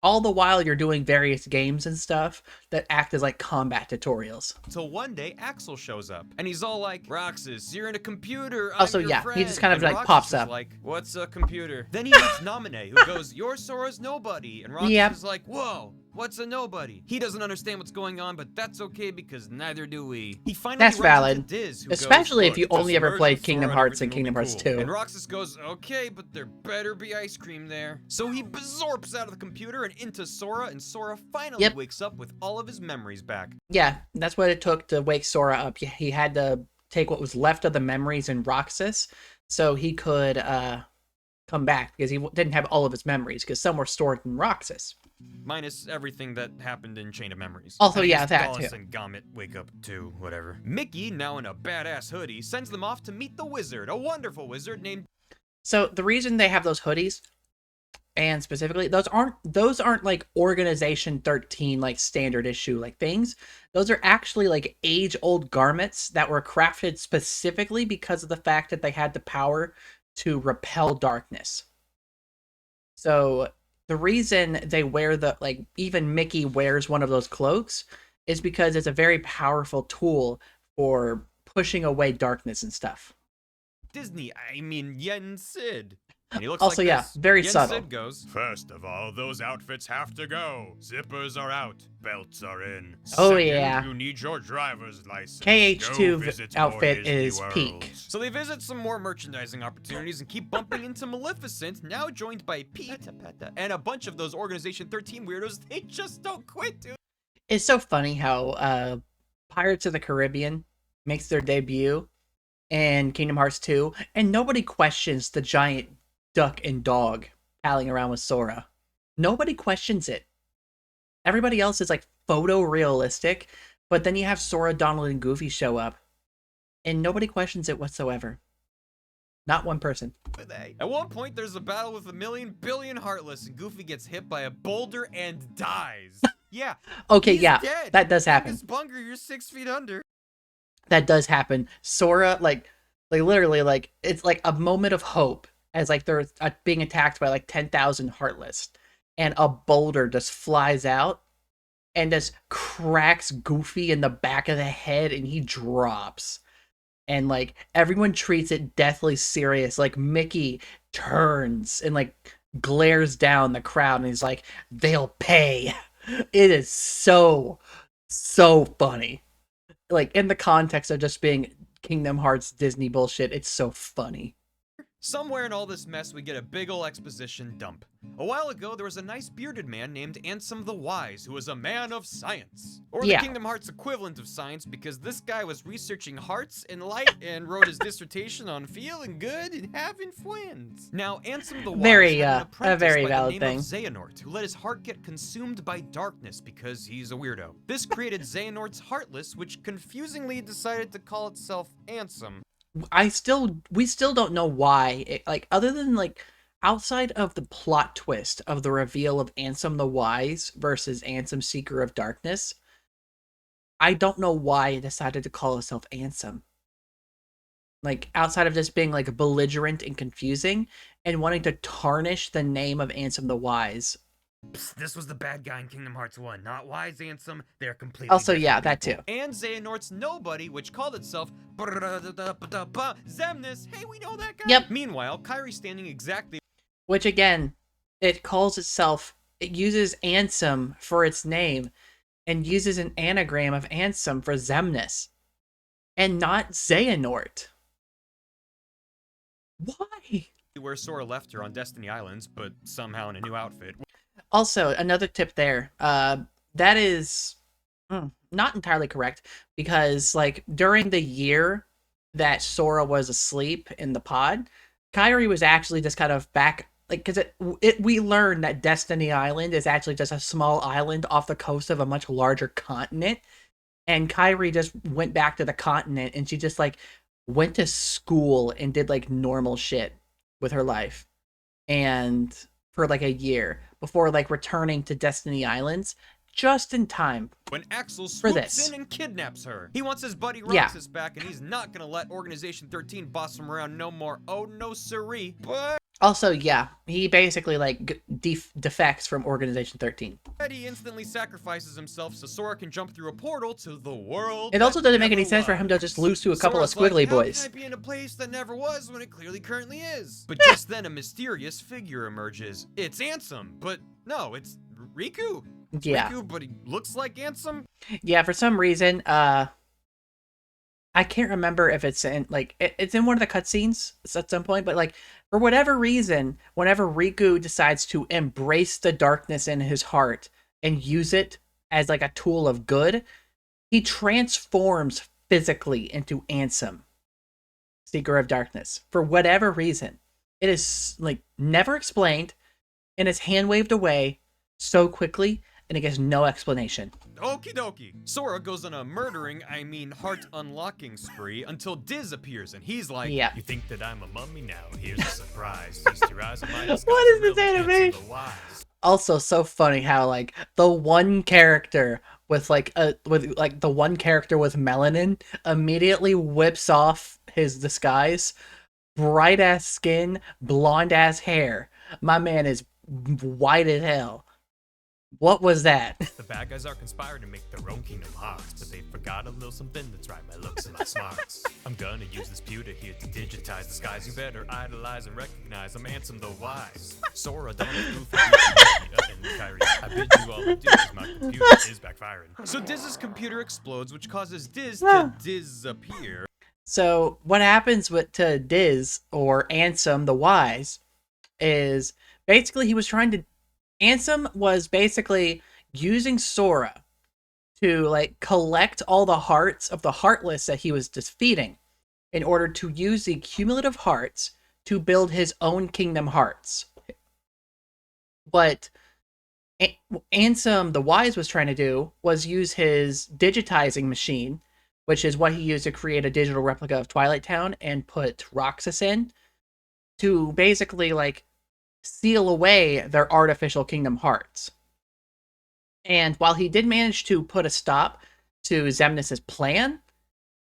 All the while you're doing various games and stuff that act as, like, combat tutorials. until one day, Axel shows up, and he's all like, Roxas, you're in a computer, I'm Also, your yeah, friend. he just kind of, And like, Roxas pops is up. like, what's a computer? Then he meets Namine, who goes, you're Sora's nobody. And Roxas Yep. is like, whoa, what's a nobody? He doesn't understand what's going on, but that's okay because neither do we. He finally That's runs valid. into Diz, who Especially goes, if you "Look, only just ever merge played with Kingdom Sora Hearts and everything Kingdom will be Hearts cool." 2. And Roxas goes, okay, but there better be ice cream there. So he absorbs out of the computer and into Sora, and Sora finally wakes up with all of his memories back. Yeah, that's what it took to wake Sora up. He had to take what was left of the memories in Roxas so he could come back, because he didn't have all of his memories, because some were stored in Roxas. Minus everything that happened in Chain of Memories. Also, And I yeah, guess that Dallas too. and Gommet wake up too, whatever. Mickey, now in a badass hoodie, sends them off to meet the wizard, a wonderful wizard named... So the reason they have those hoodies, and specifically, those aren't like Organization 13, like, standard issue, like, things. Those are actually, like, age-old garments that were crafted specifically because of the fact that they had the power to repel darkness. So the reason they wear like, even Mickey wears one of those cloaks is because it's a very powerful tool for pushing away darkness and stuff. Disney, I mean Yen Sid. And he looks Also, like yeah, this. very Yen subtle. Sid goes, first of all, those outfits have to go. Zippers are out, belts are in. Oh, Second, yeah. you need your driver's license. KH2 Go visit outfit more Disney is Worlds. peak. So they visit some more merchandising opportunities and keep bumping into Maleficent, now joined by Pete, and a bunch of those Organization 13 weirdos. They just don't quit, dude. It's so funny how Pirates of the Caribbean makes their debut in Kingdom Hearts 2, and nobody questions the giant duck and dog palling around with Sora. Nobody questions it. Everybody else is, like, photorealistic, but then you have Sora, Donald, and Goofy show up, and nobody questions it whatsoever. Not one person. At one point, there's a battle with 1,000,000,000,000 Heartless, and Goofy gets hit by a boulder and dies. Yeah. Okay, he's yeah, dead. that does happen. Angus Bunger, you're 6 feet under. That does happen. Sora, like literally, like, it's like a moment of hope as, like, they're being attacked by, like, 10,000 Heartless, and a boulder just flies out and just cracks Goofy in the back of the head, and he drops. And, like, everyone treats it deathly serious. Like, Mickey turns and, like, glares down the crowd, and he's like, they'll pay. It is so funny. Like, in the context of just being Kingdom Hearts Disney bullshit, it's so funny. Somewhere in all this mess, we get a big ol' exposition dump. A while ago, there was a nice bearded man named Ansem the Wise, who was a man of science. Or Yeah. the Kingdom Hearts equivalent of science, because this guy was researching hearts and light and wrote his dissertation on feeling good and having friends. Now, Ansem the Wise Very, had an a apprentice very by valid the name thing. of Xehanort, who let his heart get consumed by darkness because he's a weirdo. This created Xehanort's Heartless, which confusingly decided to call itself Ansem. We still don't know why. Like, other than, like, outside of the plot twist of the reveal of Ansem the Wise versus Ansem Seeker of Darkness, I don't know why it decided to call itself Ansem. like outside of just being like belligerent and confusing and wanting to tarnish the name of Ansem the Wise. Psst, this was the bad guy in Kingdom Hearts 1, not Wise Ansem. They're completely Also, different yeah, that people. too. And Xehanort's Nobody, which called itself Xemnas. Hey, we know that guy. Yep. Meanwhile, Kairi standing exactly. Which again, it calls itself, it uses Ansem for its name and uses an anagram of Ansem for Xemnas and not Xehanort. Why? Where Sora left her on Destiny Islands, but somehow in a new outfit. Also, another tip there. That is not entirely correct because, like, during the year that Sora was asleep in the pod, Kairi was actually just kind of back, like, because we learned that Destiny Island is actually just a small island off the coast of a much larger continent, and Kairi just went back to the continent and she just like went to school and did like normal shit with her life, and for like a year before like returning to Destiny Islands just in time when Axel for swoops this. in and kidnaps her. He wants his buddy Yeah. Roxas back, and he's not gonna let Organization 13 boss him around no more. Oh no siree. But Also, yeah, he basically like defects from Organization 13. he instantly sacrifices himself so Sora can jump through a portal to the world. It also that doesn't make any never sense for him to was. just lose to a couple Sora's of squiggly like, boys. How can I be in a place that never was when it clearly currently is? But just then a mysterious figure emerges. It's Ansem, but no, it's Riku. It's Yeah. Riku, but he looks like Ansem. Yeah, for some reason, I can't remember if it's in like it's in one of the cutscenes at some point, but like for whatever reason, whenever Riku decides to embrace the darkness in his heart and use it as like a tool of good, he transforms physically into Ansem, Seeker of Darkness. For whatever reason, it is like never explained, and it's hand waved away so quickly, and it gets no explanation. Okie dokie. Sora goes on a heart unlocking spree until Diz appears, and he's like, Yeah. You think that I'm a mummy now? Here's a surprise. Feast your eyes on my disguise. What is Real this Ansem animation? the Wise. Also, so funny how like the one character with the one character with melanin immediately whips off his disguise, bright ass skin, blonde ass hair. My man is white as hell. What was that? The bad guys are conspiring to make their own Kingdom Hearts, but they forgot a little something that's right, my looks and my smarts. I'm gonna use this pewter here to digitize the skies. You better idolize and recognize I'm Ansem the Wise. Sora, don't move for and Kairi. I bid you all adieu because my computer is backfiring. So Diz's computer explodes, which causes Diz to disappear. So what happens to Diz, or Ansem the Wise, is basically Ansem was basically using Sora to like collect all the hearts of the Heartless that he was defeating in order to use the cumulative hearts to build his own Kingdom Hearts. What Ansem the Wise was trying to do was use his digitizing machine, which is what he used to create a digital replica of Twilight Town and put Roxas in, to basically like seal away their artificial Kingdom Hearts. And while he did manage to put a stop to Xemnas' plan,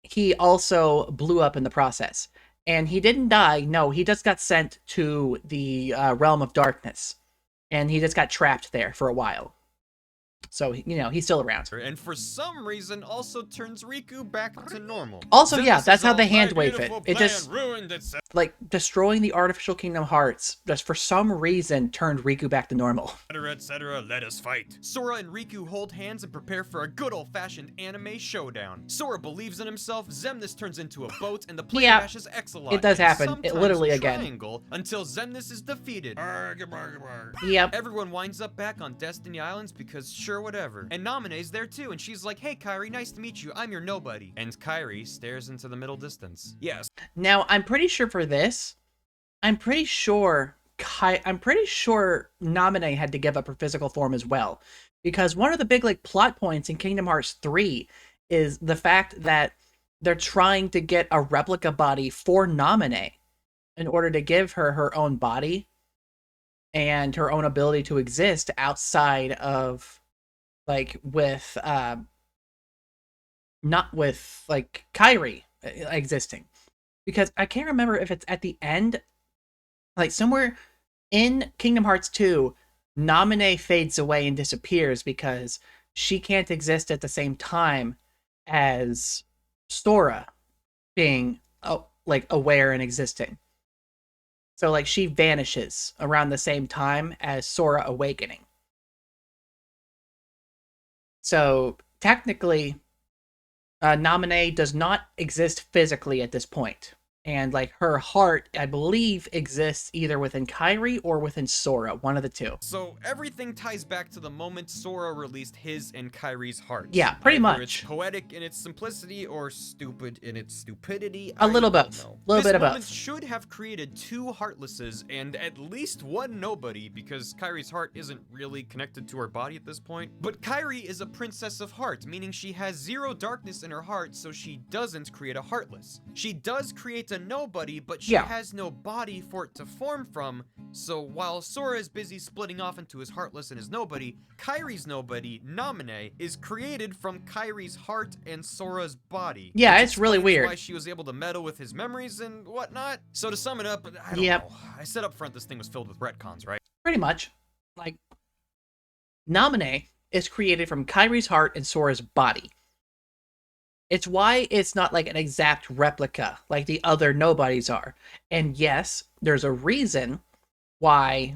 he also blew up in the process. And he didn't die, no, he just got sent to the realm of darkness. And he just got trapped there for a while. So, you know, he's still around. And for some reason, also turns Riku back to normal. Also, Xemnas yeah, that's is how all, the hand "My wave it. beautiful It plan just, ruined itself." like, destroying the artificial Kingdom Hearts, just for some reason, turned Riku back to normal. Etc., let us fight. Sora and Riku hold hands and prepare for a good old-fashioned anime showdown. Sora believes in himself, Xemnas turns into a boat, and the player Yeah, bashes Exelot. it does and happen. It sometimes literally again. Triangle, until Xemnas is defeated. Yep. Everyone winds up back on Destiny Islands because sure, whatever. And Namine's there too, and she's like, hey Kairi, nice to meet you, I'm your nobody. And Kairi stares into the middle distance. Yes. Now, I'm pretty sure for this, I'm pretty sure Namine had to give up her physical form as well. Because one of the big like plot points in Kingdom Hearts 3 is the fact that they're trying to get a replica body for Namine in order to give her her own body and her own ability to exist outside of like with not with like Kairi existing. because I can't remember if it's at the end, like somewhere in Kingdom Hearts 2, Naminé fades away and disappears because she can't exist at the same time as Sora being like aware and existing. So like she vanishes around the same time as Sora awakening. So technically, Naminé does not exist physically at this point. And like her heart, I believe, exists either within Kairi or within Sora, one of the two. So everything ties back to the moment Sora released his and Kairi's hearts. Yeah, pretty Either much. It's poetic in its simplicity or stupid in its stupidity. A little both. A little bit of both. This moment should have created 2 Heartlesses and at least 1 Nobody, because Kairi's heart isn't really connected to her body at this point. But Kairi is a princess of heart, meaning she has 0 darkness in her heart, so she doesn't create a Heartless. She does create a Nobody, but she has no body for it to form from, so while Sora is busy splitting off into his Heartless and his Nobody, Kairi's Nobody, Naminé, is created from Kairi's heart and Sora's body. Yeah, it's really weird. Why she was able to meddle with his memories and whatnot. So to sum it up, I don't know. I said up front this thing was filled with retcons, right? Pretty much. Like, Naminé is created from Kairi's heart and Sora's body. It's why it's not like an exact replica like the other Nobodies are. And yes, there's a reason why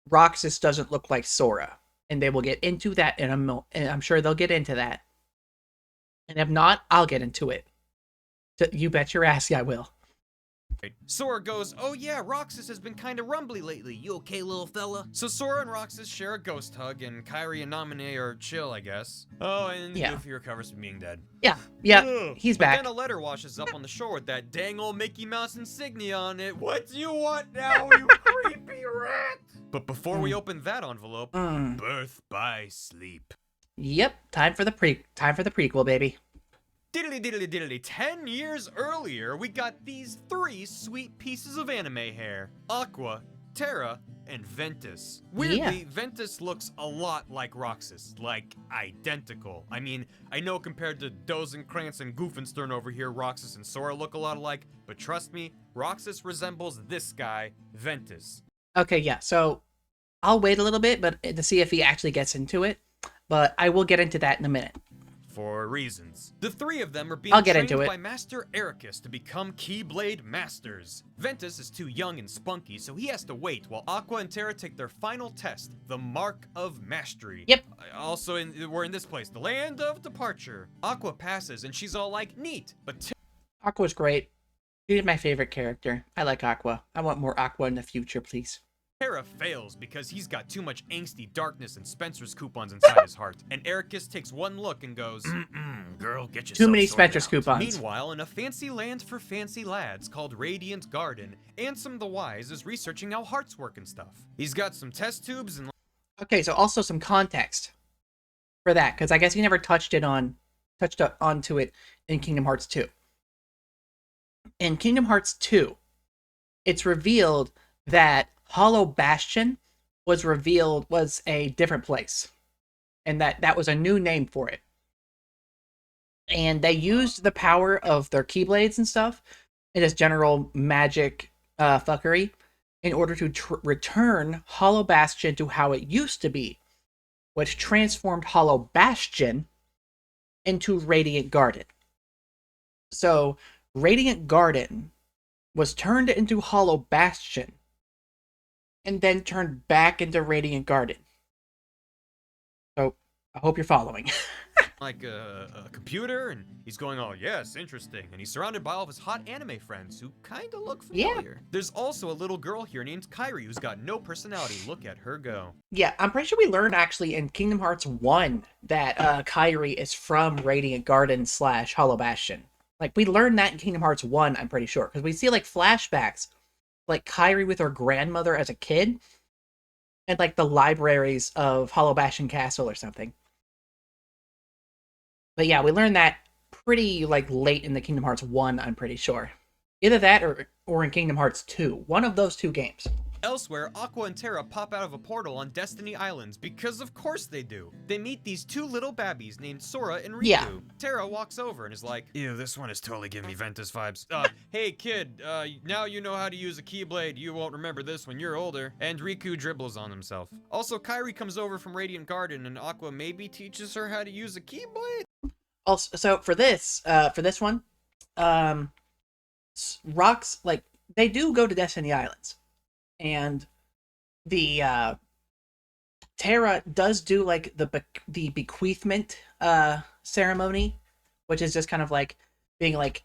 Roxas doesn't look like Sora. And they will get into that in a moment. And I'm sure they'll get into that. And if not, I'll get into it. You bet your ass I will. Sora goes, oh yeah, Roxas has been kinda rumbly lately. You okay, little fella? So Sora and Roxas share a ghost hug, and Kairi and Naminé are chill, I guess. Oh, and Goofy recovers from being dead. Yeah, he's back. Then a letter washes up on the shore with that dang old Mickey Mouse insignia on it. What do you want now, you creepy rat? But before we open that envelope, birth by sleep. Yep, time for the prequel, baby. Diddly diddly diddly, 10 years earlier, we got these 3 sweet pieces of anime hair. Aqua, Terra, and Ventus. Weirdly, Ventus looks a lot like Roxas, like identical. I mean, I know compared to Dozenkrantz and Goofenstern over here, Roxas and Sora look a lot alike, but trust me, Roxas resembles this guy, Ventus. Okay, yeah, so I'll wait a little bit to see if he actually gets into it, but I will get into that in a minute. For reasons. The 3 of them are being trained by Master Ericus to become Keyblade Masters. Ventus is too young and spunky, so he has to wait while Aqua and Terra take their final test, the Mark of Mastery. Yep. Also, we're in this place, the Land of Departure. Aqua passes, and she's all like, neat, but Aqua's great. She's my favorite character. I like Aqua. I want more Aqua in the future, please. Terra fails because he's got too much angsty darkness and Spencer's coupons inside his heart. And Ericus takes one look and goes, girl, get yourself too many sorted Spencer's out. coupons. Meanwhile, in a fancy land for fancy lads called Radiant Garden, Ansem the Wise is researching how hearts work and stuff. He's got some test tubes and... Okay, so also some context for that, because I guess he never touched onto it in Kingdom Hearts 2. In Kingdom Hearts 2, it's revealed that Hollow Bastion was a different place, and that was a new name for it. And they used the power of their Keyblades and stuff, and just general magic fuckery, in order to return Hollow Bastion to how it used to be, which transformed Hollow Bastion into Radiant Garden. So Radiant Garden was turned into Hollow Bastion, and then turned back into Radiant Garden. So, I hope you're following. like a computer, and he's going, oh yes, interesting. And he's surrounded by all of his hot anime friends who kind of look familiar. Yeah. There's also a little girl here named Kairi who's got no personality. Look at her go. Yeah, I'm pretty sure we learned actually in Kingdom Hearts 1 that Kairi is from Radiant Garden / Hollow Bastion. Like, we learned that in Kingdom Hearts 1, I'm pretty sure. Because we see, like, flashbacks. Like, Kairi with her grandmother as a kid. And, like, the libraries of Hollow Bastion Castle or something. But yeah, we learned that pretty, like, late in the Kingdom Hearts 1, I'm pretty sure. Either that or in Kingdom Hearts 2. One of those two games. Elsewhere, Aqua and Terra pop out of a portal on Destiny Islands, because of course they do. They meet these two little babbies named Sora and Riku. Yeah. Terra walks over and is like, ew, this one is totally giving me Ventus vibes. Hey kid, now you know how to use a Keyblade, you won't remember this when you're older. And Riku dribbles on himself. Also, Kairi comes over from Radiant Garden and Aqua maybe teaches her how to use a Keyblade? Also, so for this one, rocks, like, they do go to Destiny Islands. And the Terra does do like the bequeathment ceremony, which is just kind of like being like,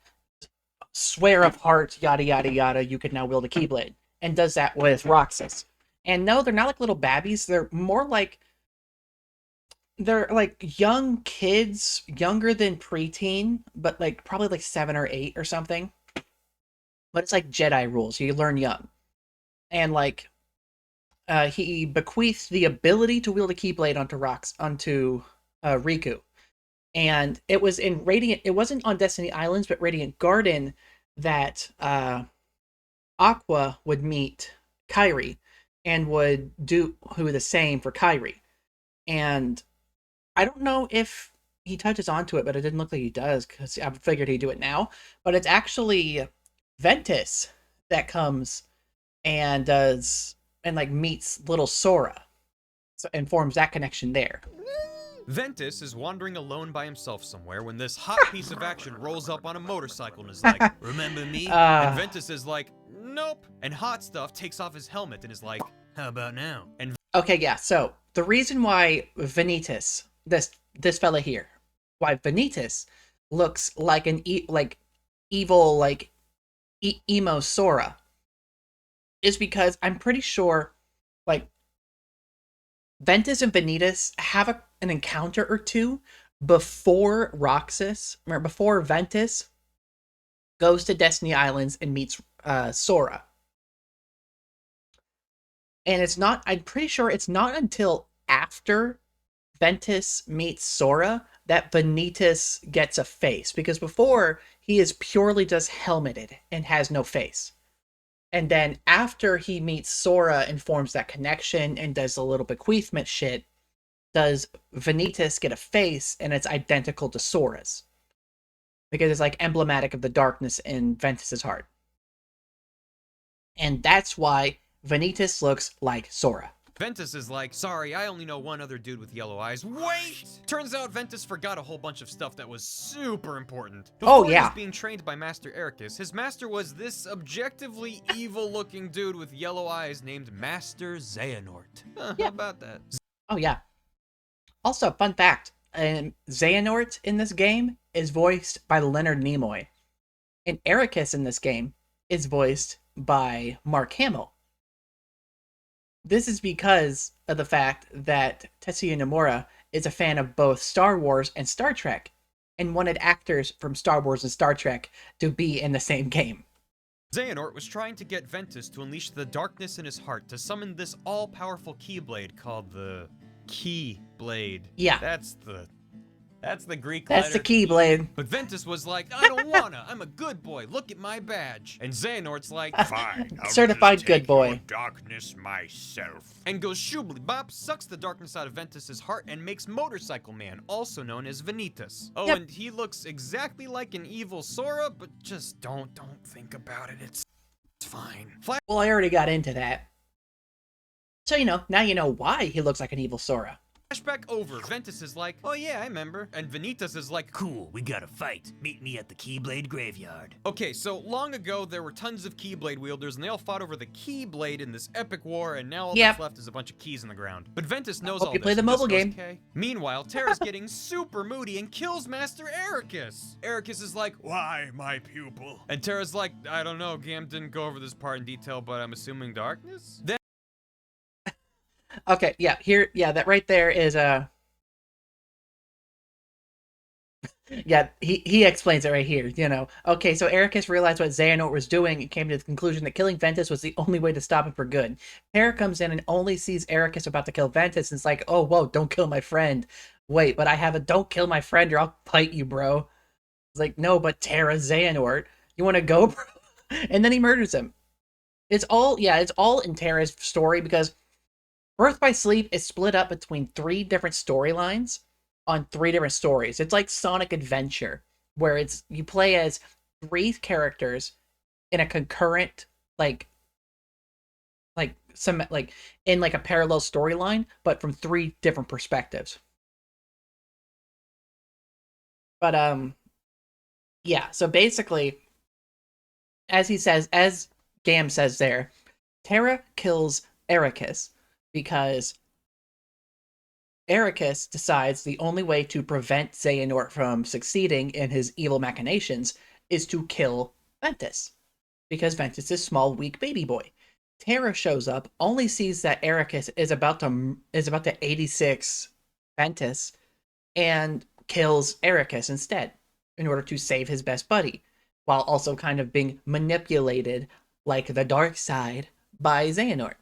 swear of heart, yada yada yada, you can now wield a Keyblade, and does that with Roxas. And no, they're not like little babbies, they're more like, they're like young kids, younger than preteen, but like probably like 7 or 8 or something. But it's like Jedi rules, you learn young. And like, he bequeathed the ability to wield a Keyblade onto Riku, and it was in Radiant. It wasn't on Destiny Islands, but Radiant Garden that Aqua would meet Kairi, and would do the same for Kairi. And I don't know if he touches onto it, but it didn't look like he does, because I figured he'd do it now. But it's actually Ventus that comes and like meets little Sora, and forms that connection there. Ventus is wandering alone by himself somewhere when this hot piece of action rolls up on a motorcycle and is like, remember me? And Ventus is like, nope. And Hot Stuff takes off his helmet and is like, how about now? And okay, yeah, so the reason why Vanitas, this fella here, why Vanitas looks like an evil, like, emo Sora, is because I'm pretty sure, like, Ventus and Vanitas have an encounter or two before Roxas, or before Ventus goes to Destiny Islands and meets Sora. And I'm pretty sure it's not until after Ventus meets Sora that Vanitas gets a face, because before, he is purely just helmeted and has no face. And then after he meets Sora and forms that connection and does a little bequeathment shit, does Vanitas get a face, and it's identical to Sora's. Because it's like emblematic of the darkness in Ventus's heart. And that's why Vanitas looks like Sora. Ventus is like, sorry, I only know one other dude with yellow eyes. Wait! Turns out Ventus forgot a whole bunch of stuff that was super important. Before he was being trained by Master Ericus, his master was this objectively evil-looking dude with yellow eyes named Master Xehanort. How about that? Oh, yeah. Also, fun fact, Xehanort in this game is voiced by Leonard Nimoy. And Ericus in this game is voiced by Mark Hamill. This is because of the fact that Tetsuya Nomura is a fan of both Star Wars and Star Trek, and wanted actors from Star Wars and Star Trek to be in the same game. Xehanort was trying to get Ventus to unleash the darkness in his heart to summon this all-powerful Keyblade called the Keyblade. Yeah. That's the Greek letter. That's the Keyblade. But Ventus was like, I don't wanna. I'm a good boy. Look at my badge. And Xehanort's like, fine. Certified good boy. Darkness myself. And goes shoobly bop, sucks the darkness out of Ventus's heart, and makes Motorcycle Man, also known as Vanitas. Oh, and he looks exactly like an evil Sora, but just don't think about it. It's fine. Well, I already got into that. So, now you know why he looks like an evil Sora. Flashback over. Ventus is like, oh yeah, I remember. And Vanitas is like, cool, we gotta fight. Meet me at the Keyblade Graveyard. Okay, so long ago, there were tons of Keyblade wielders, and they all fought over the Keyblade in this epic war, and now all that's left is a bunch of keys in the ground. But Ventus knows all this. Play the mobile game. Okay. Meanwhile, Terra's getting super moody and kills Master Ericus. Ericus is like, why, my pupil? And Terra's like, I don't know, Gam didn't go over this part in detail, but I'm assuming darkness? Then okay, that right there is he explains it right here, Okay, so Ericus realized what Xehanort was doing and came to the conclusion that killing Ventus was the only way to stop him for good. Terra comes in and only sees Ericus about to kill Ventus and is like, oh, whoa, don't kill my friend. Wait, but I have a don't kill my friend or I'll fight you, bro. It's like, no, but Terra, Xehanort, you want to go, bro? And then he murders him. It's all in Terra's story because Birth by Sleep is split up between 3 different storylines on 3 different stories. It's like Sonic Adventure, where you play as 3 characters in a concurrent in like a parallel storyline, but from 3 different perspectives. But yeah, so basically, as Gam says there, Terra kills Ericus because Ericus decides the only way to prevent Xehanort from succeeding in his evil machinations is to kill Ventus, because Ventus is small, weak baby boy. Terra shows up, only sees that Ericus is about to 86 Ventus, and kills Ericus instead in order to save his best buddy, while also kind of being manipulated like the dark side by Xehanort.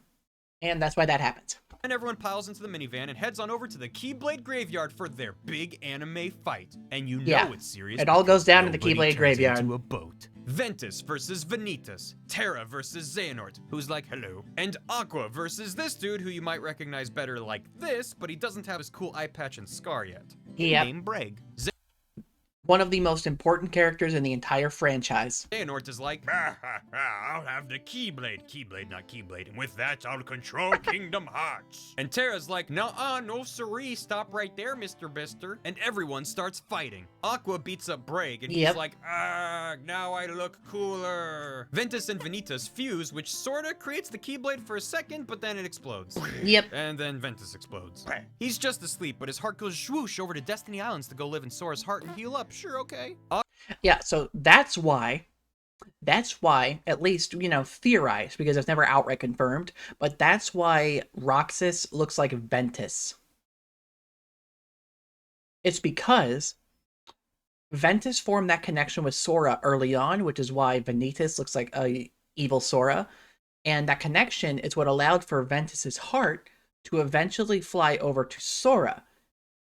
And that's why that happens. And everyone piles into the minivan and heads on over to the Keyblade Graveyard for their big anime fight. And you know it's serious. It all goes down in the nobody Keyblade turns Graveyard. into a boat. Ventus versus Vanitas, Terra versus Xehanort, who's like, hello, and Aqua versus this dude who you might recognize better like this, but he doesn't have his cool eye patch and scar yet. Yep. Name Brag. One of the most important characters in the entire franchise. Xehanort is like, I'll have the Keyblade, not Keyblade, and with that I'll control Kingdom Hearts. And Terra's like, nuh-uh, no siree, stop right there, Mr. Bister. And everyone starts fighting. Aqua beats up Brag, and he's like, now I look cooler. Ventus and Vanitas fuse, which sorta creates the Keyblade for a second, but then it explodes. Yep. And then Ventus explodes. He's just asleep, but his heart goes swoosh over to Destiny Islands to go live in Sora's heart and heal up. Sure, okay. Yeah, so that's why, at least, theorized, because it's never outright confirmed, but that's why Roxas looks like Ventus. It's because Ventus formed that connection with Sora early on, which is why Vanitas looks like a evil Sora, and that connection is what allowed for Ventus's heart to eventually fly over to Sora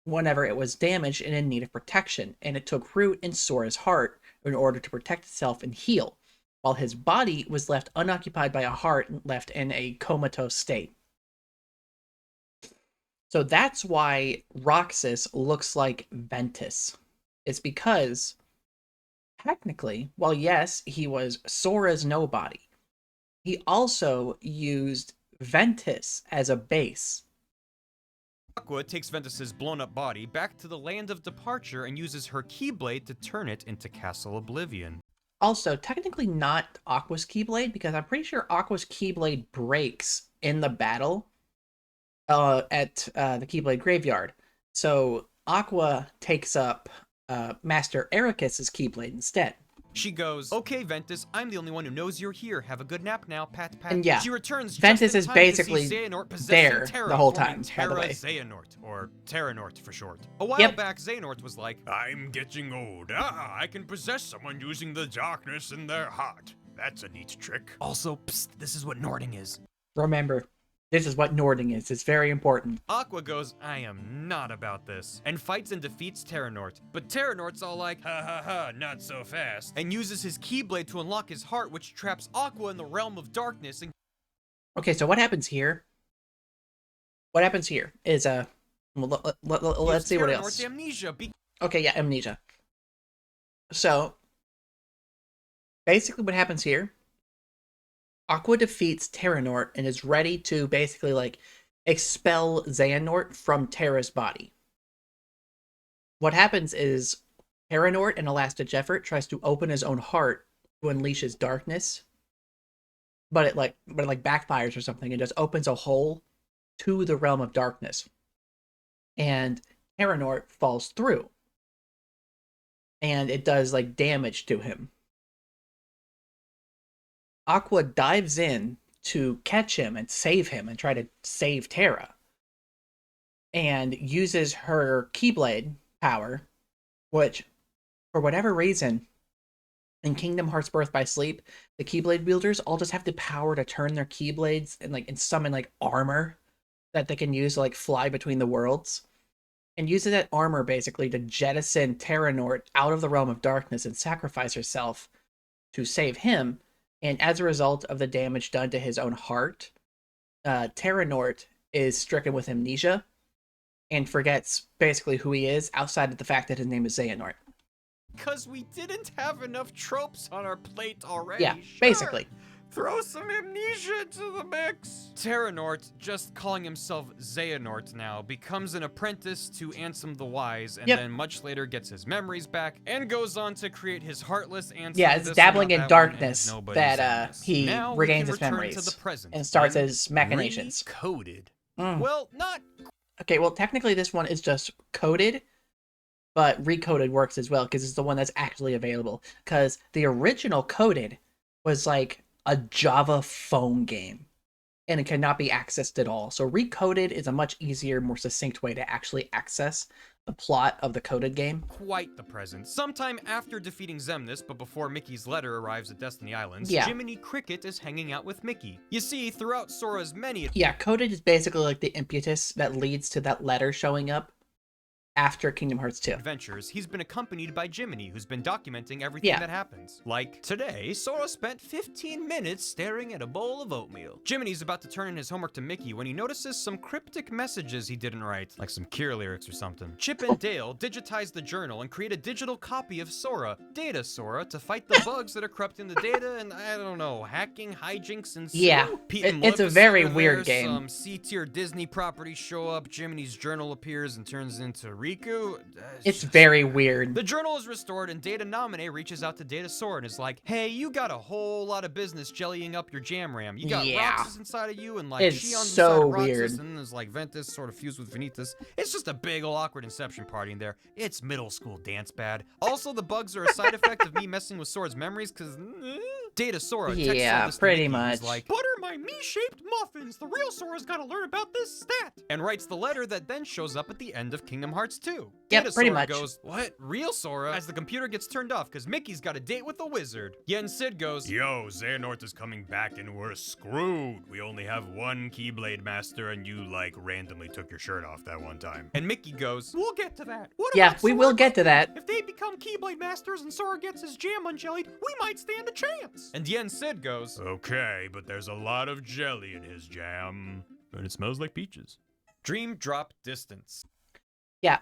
whenever it was damaged and in need of protection, and it took root in Sora's heart in order to protect itself and heal, while his body was left unoccupied by a heart and left in a comatose state. So that's why Roxas looks like Ventus. It's because, technically, while yes, he was Sora's nobody, he also used Ventus as a base. Aqua takes Ventus's blown-up body back to the land of departure and uses her Keyblade to turn it into Castle Oblivion. Also, technically not Aqua's Keyblade, because I'm pretty sure Aqua's Keyblade breaks in the battle at the Keyblade Graveyard. So Aqua takes up Master Ericus's Keyblade instead. She goes, okay, Ventus, I'm the only one who knows you're here. Have a good nap now, pat, pat. And yeah, she returns Ventus is just in time basically to see Xehanort there Terra, the whole time, Terra by the way. Xehanort, or Terranort for short. A while back, Xehanort was like, I'm getting old. I can possess someone using the darkness in their heart. That's a neat trick. Also, psst, this is what Nording is. Remember, this is what Nording is. It's very important. Aqua goes, I am not about this, and fights and defeats Terranort. But Terranort's all like, ha ha ha, not so fast, and uses his Keyblade to unlock his heart, which traps Aqua in the realm of darkness. And okay, so what happens here? What happens here is let's see what else. Amnesia. Okay, yeah, amnesia. So basically, what happens here? Aqua defeats Terranort and is ready to basically, like, expel Xehanort from Terra's body. What happens is Terranort, in a last-ditch effort, tries to open his own heart to unleash his darkness, but it backfires or something and just opens a hole to the realm of darkness. And Terranort falls through. And it does, like, damage to him. Aqua dives in to catch him and save him and try to save Terra. And uses her Keyblade power, which, for whatever reason, in Kingdom Hearts Birth by Sleep, the Keyblade wielders all just have the power to turn their Keyblades and summon armor that they can use to fly between the worlds. And uses that armor basically to jettison Terranort out of the realm of darkness and sacrifice herself to save him. And as a result of the damage done to his own heart, Terranort is stricken with amnesia and forgets basically who he is outside of the fact that his name is Xehanort. Because we didn't have enough tropes on our plate already. Yeah, Sure. basically. Throw some amnesia into the mix. Terranort, just calling himself Xehanort now, becomes an apprentice to Ansem the Wise, and then much later gets his memories back, and goes on to create his Heartless Ansem. Yeah, it's dabbling in darkness that he now regains his to memories the present and starts his machinations. Recoded. Mm. Well, not... Okay, well, technically this one is just coded, but recoded works as well, because it's the one that's actually available. Because the original coded was like a Java phone game, and it cannot be accessed at all. So recoded is a much easier, more succinct way to actually access the plot of the coded game. Quite the present. Sometime after defeating Xemnas, but before Mickey's letter arrives at Destiny Islands, Jiminy Cricket is hanging out with Mickey. You see, throughout Sora's many... Yeah, coded is basically like the impetus that leads to that letter showing up after Kingdom Hearts 2. Adventures, he's been accompanied by Jiminy, who's been documenting everything that happens. Like, today, Sora spent 15 minutes staring at a bowl of oatmeal. Jiminy's about to turn in his homework to Mickey when he notices some cryptic messages he didn't write, like some Cure lyrics or something. Chip and Dale digitize the journal and create a digital copy of Sora, Data Sora, to fight the bugs that are corrupting the data and, I don't know, hacking, hijinks, and Pete and it's a very weird game. Some C-tier Disney properties show up, Jiminy's journal appears and turns into Riku. It's very weird. The journal is restored and Data Nominee reaches out to Data Sora and is like, hey, you got a whole lot of business jellying up your jam ram. You got Roxas inside of you and like it's Shion's so inside of Roxas, weird. and then there's like Ventus sort of fused with Vanitas. It's just a big ol' awkward Inception party in there. It's middle school dance bad. Also, the bugs are a side effect of me messing with Sora's memories because Data Sora texts all this to pretty Mickey, much. who's like, butter my me-shaped muffins. The real Sora's gotta learn about this stat. And writes the letter that then shows up at the end of Kingdom Hearts 2. Yep, Data pretty Sora much. goes, what? Real Sora? As the computer gets turned off because Mickey's got a date with the wizard. Yen Sid goes, yo, Xehanort is coming back and we're screwed. We only have one Keyblade Master and you, like, randomly took your shirt off that one time. And Mickey goes, we'll get to that. What Yeah, about we Sora? will get to that. If they become Keyblade Masters and Sora gets his jam unjellied, we might stand a chance. And Yen Sid goes, okay, but there's a lot of jelly in his jam. And it smells like peaches. Dream Drop Distance. Yeah.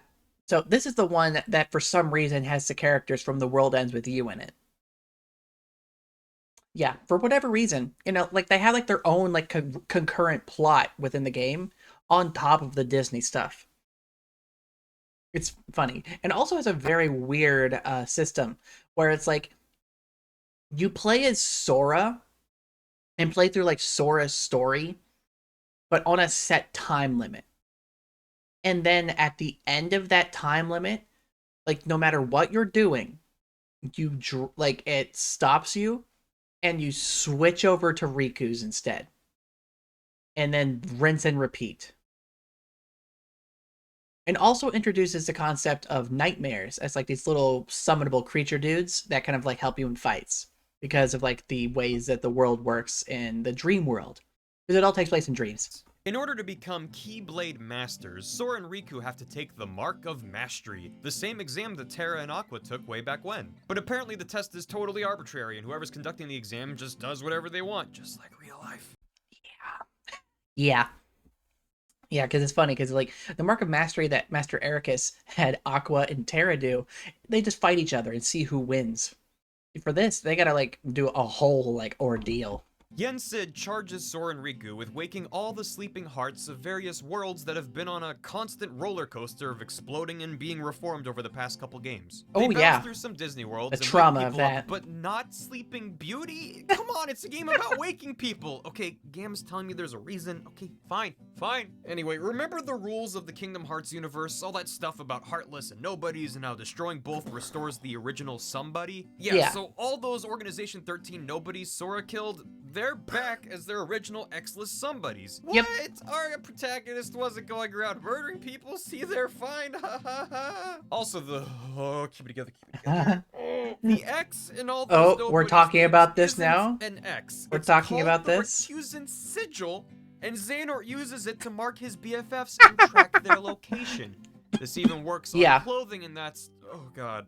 So this is the one that for some reason has the characters from The World Ends With You in it. Yeah, for whatever reason. You know, like they have like their own like concurrent plot within the game on top of the Disney stuff. It's funny. And also has a very weird system where it's like you play as Sora and play through like Sora's story, but on a set time limit. And then at the end of that time limit, like no matter what you're doing, you like it stops you and you switch over to Riku's instead. And then rinse and repeat. And also introduces the concept of nightmares as like these little summonable creature dudes that kind of like help you in fights because of like the ways that the world works in the dream world. Because it all takes place in dreams. In order to become Keyblade Masters, Sora and Riku have to take the Mark of Mastery, the same exam that Terra and Aqua took way back when. But apparently the test is totally arbitrary, and whoever's conducting the exam just does whatever they want, just like real life. Yeah. Yeah, because it's funny, because like the Mark of Mastery that Master Ericus had Aqua and Terra do, they just fight each other and see who wins. For this, they gotta like do a whole like ordeal. Yen Sid charges Sora and Riku with waking all the sleeping hearts of various worlds that have been on a constant roller coaster of exploding and being reformed over the past couple games. They bounce through some Disney worlds the and trauma wake of people that. up, but not Sleeping Beauty? Come on, it's a game about waking people. Okay, Gam's telling me there's a reason. Okay, fine. Anyway, remember the rules of the Kingdom Hearts universe? All that stuff about Heartless and Nobodies and how destroying both restores the original somebody? Yeah, so all those Organization 13 Nobodies Sora killed, they're back as their original X-less somebodies. What? Our protagonist wasn't going around murdering people? See, they're fine. Ha ha ha. Also, keep it together. The X in all those we're talking about this now? An X. We're talking about this? Recusant sigil, and Xehanort uses it to mark his BFFs and track their location. This even works on clothing, and that's... Oh god.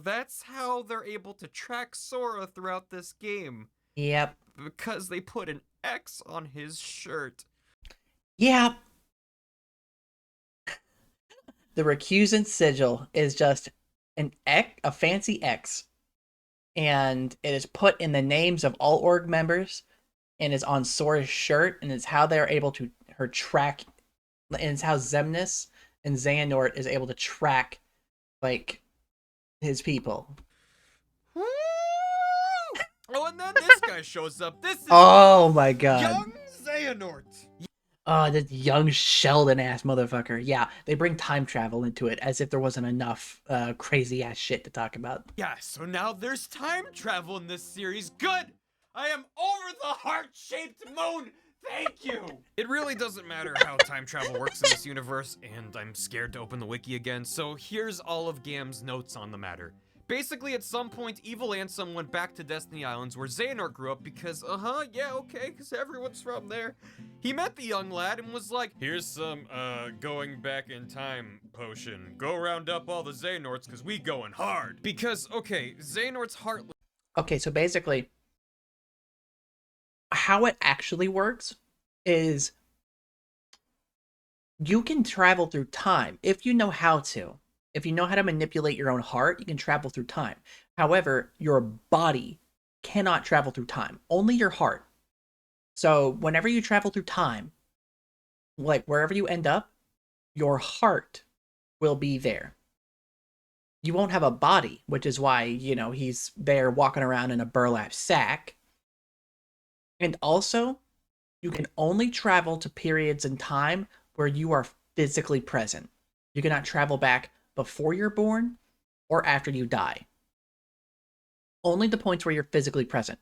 That's how they're able to track Sora throughout this game. Yep. Because they put an X on his shirt. Yep. The recusant sigil is just an X, a fancy X, and it is put in the names of all org members, and is on Sora's shirt, and it's how they're able to track, and it's how Xemnas and Xehanort is able to track, like, his people. Woo! Oh, and then this guy shows up. This is Oh my god. young Xehanort. Oh, this young Sheldon-ass motherfucker. Yeah, they bring time travel into it as if there wasn't enough crazy-ass shit to talk about. Yeah, so now there's time travel in this series. Good! I am over the heart-shaped moon! Thank you! It really doesn't matter how time travel works in this universe, and I'm scared to open the wiki again, so here's all of Gam's notes on the matter. Basically, at some point, Evil Ansem went back to Destiny Islands where Xehanort grew up because, because everyone's from there. He met the young lad and was like, here's some, going back in time potion. Go round up all the Xehanorts because we going hard. Because, okay, Xehanort's heartless. Okay, so basically, how it actually works is you can travel through time if you know how to. If you know how to manipulate your own heart, you can travel through time. However, your body cannot travel through time. Only your heart. So whenever you travel through time, like wherever you end up, your heart will be there. You won't have a body, which is why, he's there walking around in a burlap sack. And also, you can only travel to periods in time where you are physically present. You cannot travel back before you're born or after you die. Only the points where you're physically present.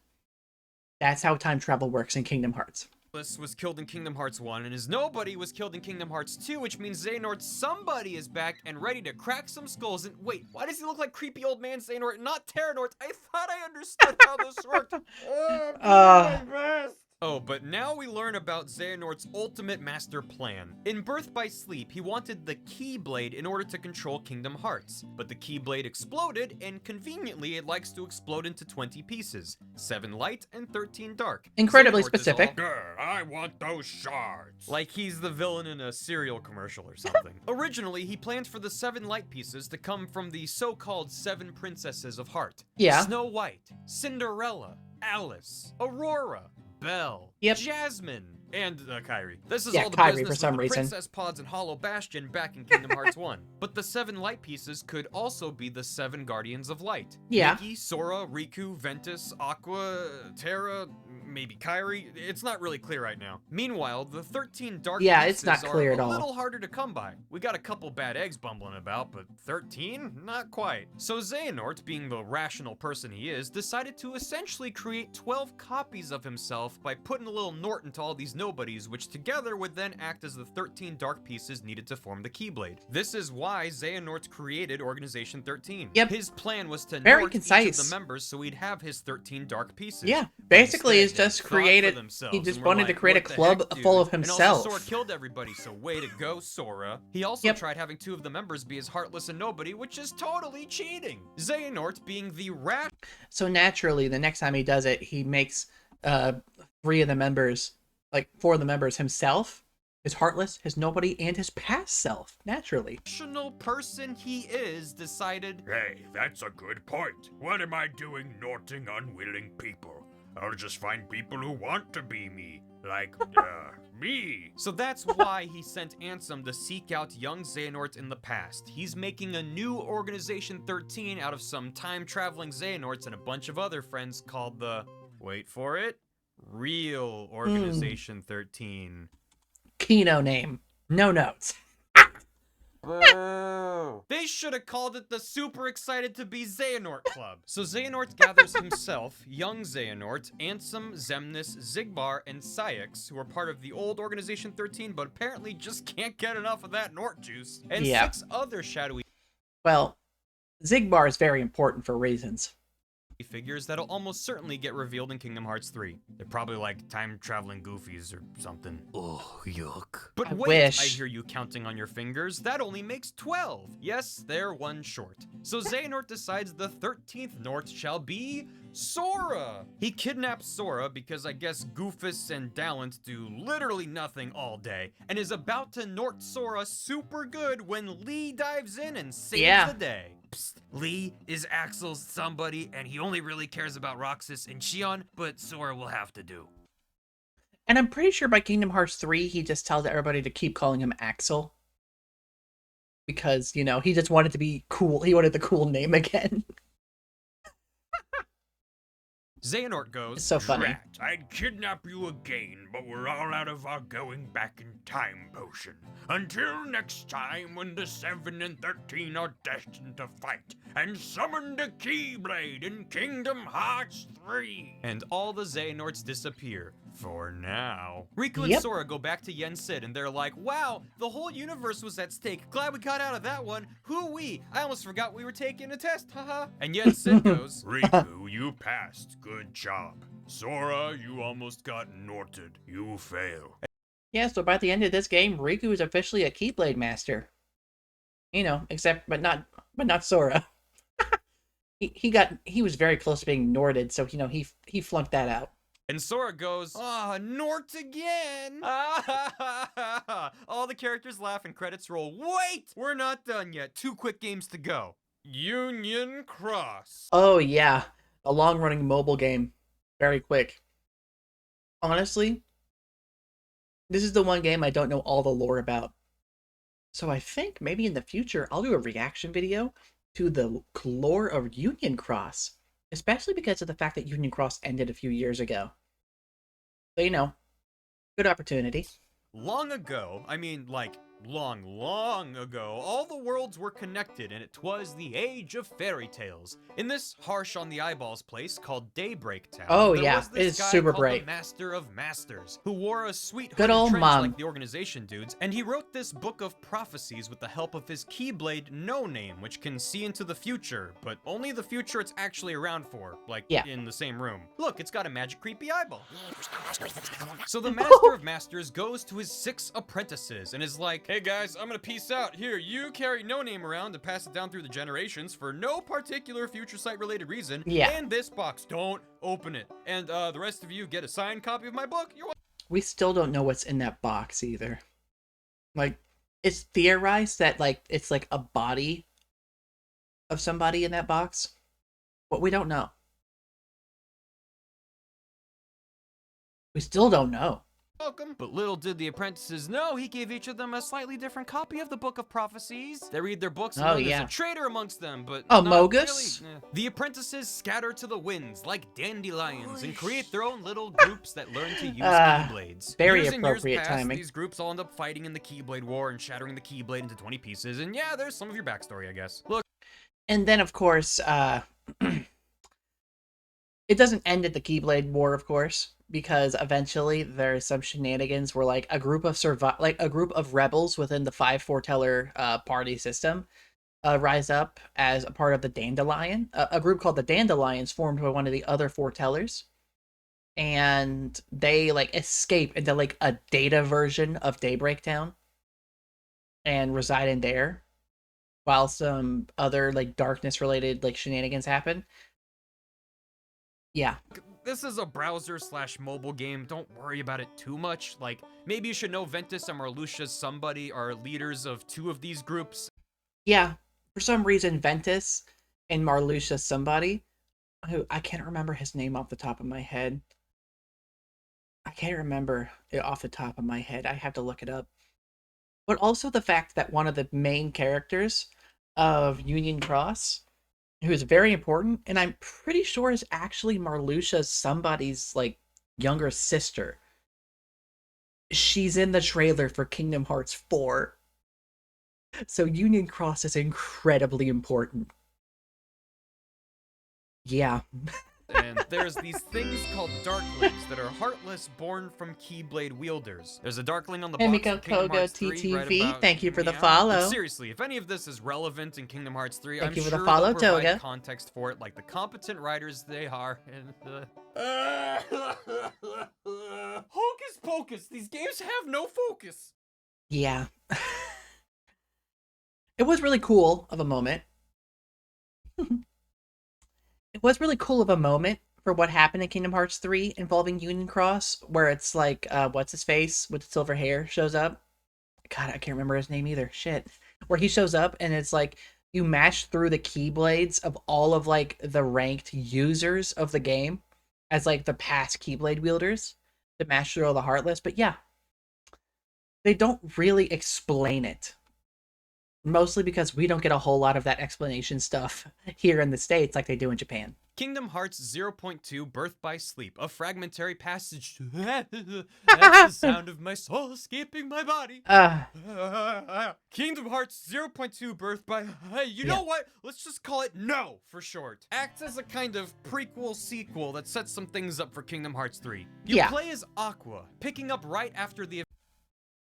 That's how time travel works in Kingdom Hearts. Was killed in Kingdom Hearts 1, and his nobody was killed in Kingdom Hearts 2, which means Xehanort's somebody is back and ready to crack some skulls. And wait, why does he look like creepy old man Xehanort, not Terranort? I thought I understood how this worked. My best. Oh, but now we learn about Xehanort's ultimate master plan. In Birth by Sleep, he wanted the Keyblade in order to control Kingdom Hearts. But the Keyblade exploded, and conveniently it likes to explode into 20 pieces. 7 light and 13 dark. Incredibly Xehanort specific. All, I want those shards. Like he's the villain in a cereal commercial or something. Originally, he planned for the 7 light pieces to come from the so-called 7 princesses of heart. Yeah. Snow White, Cinderella, Alice, Aurora, Belle, yep. Jasmine, and Kairi. This is yeah, all the Kairi business for some with the reason. Princess Pods and Hollow Bastion back in Kingdom Hearts 1. But the 7 light pieces could also be the 7 Guardians of Light. Yeah. Nikki, Sora, Riku, Ventus, Aqua, Terra, maybe Kairi. It's not really clear right now. Meanwhile, the 13 dark pieces it's not clear at all. A little harder to come by. We got a couple bad eggs bumbling about, but 13? Not quite. So Xehanort, being the rational person he is, decided to essentially create 12 copies of himself by putting a little Nort into all these nobodies, which together would then act as the 13 dark pieces needed to form the Keyblade. This is why Xehanort created Organization 13. Yep. His plan was to Very Nort concise. each of the members so he'd have his 13 dark pieces. Yeah, basically Instead, it's just created, he just wanted to create a club full of himself. And also Sora killed everybody, so way to go, Sora. He also tried having 2 of the members be as heartless and nobody, which is totally cheating. Xehanort being the rat. So naturally, the next time he does it, he makes 3 of the members, like 4 of the members himself, his heartless, his nobody, and his past self, naturally. Rational person he is decided, hey, that's a good point. What am I doing norting unwilling people? I'll just find people who want to be me. Like, me. So that's why he sent Ansem to seek out young Xehanort in the past. He's making a new Organization 13 out of some time-traveling Xehanorts and a bunch of other friends called the, wait for it, real Organization 13. Kino name. No notes. Boo. They should have called it the Super Excited to Be Xehanort Club. So Xehanort gathers himself, young Xehanort, Ansem, Xemnas, Xigbar, and Syx, who are part of the old Organization 13, but apparently just can't get enough of that Nort juice, and 6 other shadowy Well, Xigbar is very important for reasons. Figures that'll almost certainly get revealed in Kingdom Hearts 3. They're probably like time-traveling goofies or something. Oh, yuck. But I wait, wish. I hear you counting on your fingers. That only makes 12. Yes, they're 1 short. So Xehanort decides the 13th Nort shall be Sora! He kidnaps Sora because I guess Goofus and Dalent do literally nothing all day, and is about to Nort Sora super good when Lee dives in and saves the day. Psst, Lee is Axel's somebody, and he only really cares about Roxas and Xion, but Sora will have to do. And I'm pretty sure by Kingdom Hearts 3, he just tells everybody to keep calling him Axel. Because, you know, he just wanted to be cool. He wanted the cool name again. Xehanort goes, It's so funny. Drat, I'd kidnap you again, but we're all out of our going back in time potion. Until next time, when the 7 and 13 are destined to fight, and summon the Keyblade in Kingdom Hearts 3. And all the Xehanorts disappear. For now. Riku and Yep. Sora go back to Yen Sid and they're like, wow, the whole universe was at stake. Glad we got out of that one. Hoo-wee, I almost forgot we were taking a test, haha. And Yen Sid goes, Riku, you passed. Good job. Sora, you almost got Norted. You fail. Yeah, so by the end of this game, Riku is officially a Keyblade Master. You know, but not Sora. he was very close to being Norded, so you know he flunked that out. and Sora goes, Nort again. All the characters laugh and credits roll. Wait, we're not done yet. 2 quick games to go. Union Cross. Oh yeah, a long-running mobile game. Very quick. Honestly, this is the one game I don't know all the lore about. So I think maybe in the future I'll do a reaction video to the lore of Union Cross. Especially because of the fact that Union Cross ended a few years ago. So, you know, good opportunity. Long ago, I mean, like, long ago, all the worlds were connected, and it was the age of fairy tales. In this harsh on the eyeballs place called Daybreak Town, Oh, there yeah, was this it is guy super called bright. the Master of Masters, who wore a sweet Good hooded old trench mom. like the organization dudes, and he wrote this book of prophecies with the help of his Keyblade No Name, which can see into the future, but only the future it's actually around for, like in the same room. Look, it's got a magic creepy eyeball. So the Master of Masters goes to his 6 apprentices and is like, hey guys, I'm gonna peace out. Here, you carry No Name around to pass it down through the generations for no particular future site related reason. Yeah. And this box, don't open it. And the rest of you get a signed copy of my book. You're We still don't know what's in that box either. Like, it's theorized that, like, it's like a body of somebody in that box. But we don't know. We still don't know. welcome. But little did the apprentices know, he gave each of them a slightly different copy of the Book of Prophecies. They read their books and Oh, learn yeah. there's a traitor amongst them, but Oh, not Mogus? really. The apprentices scatter to the winds like dandelions and create their own little groups that learn to use Keyblades. Very Years and years appropriate pass, timing. These groups all end up fighting in the Keyblade War and shattering the Keyblade into 20 pieces, and yeah, there's some of your backstory, I guess. Look, And then, of course, it doesn't end at the Keyblade War, of course, because eventually there's some shenanigans where, like, a group of rebels within the 5 foreteller party system rise up as a part of the Dandelion. A group called the Dandelions formed by one of the other foretellers, and they, like, escape into, like, a data version of Daybreak Town and reside in there, while some other, like, darkness-related, like, shenanigans happen. Yeah. this is a browser/mobile game. Don't worry about it too much. Like, maybe you should know Ventus and Marluxia's somebody are leaders of 2 of these groups. Yeah. For some reason, Ventus and Marluxia somebody, who I can't remember his name off the top of my head. I can't remember it off the top of my head. I have to look it up. But also the fact that one of the main characters of Union Cross, who is very important, and I'm pretty sure is actually Marluxia's somebody's, like, younger sister. She's in the trailer for Kingdom Hearts 4. So Union Cross is incredibly important. Yeah. And there's these things called Darklings that are heartless, born from Keyblade wielders. There's a Darkling on the box Emiko in Kingdom Kogo Hearts 3 right TTV, about thank you for the now. follow. But seriously, if any of this is relevant in Kingdom Hearts 3, Thank I'm you for sure the follow, they'll provide Toga. context for it like the competent writers they are. And Hocus pocus! These games have no focus! Yeah. It was really cool of a moment. it was really cool of a moment for what happened in Kingdom Hearts 3 involving Union Cross, where it's like, what's his face with silver hair shows up. God, I can't remember his name either. Shit. Where he shows up and it's like you mash through the keyblades of all of like the ranked users of the game as like the past keyblade wielders to mash through all the Heartless. But yeah, they don't really explain it. Mostly because we don't get a whole lot of that explanation stuff here in the States like they do in Japan. Kingdom Hearts 0.2 Birth by Sleep, a fragmentary passage. That's the sound of my soul escaping my body. Kingdom Hearts 0.2 Birth by... Hey, you know what? Let's just call it No for short. Acts as a kind of prequel sequel that sets some things up for Kingdom Hearts 3. You play as Aqua, picking up right after the...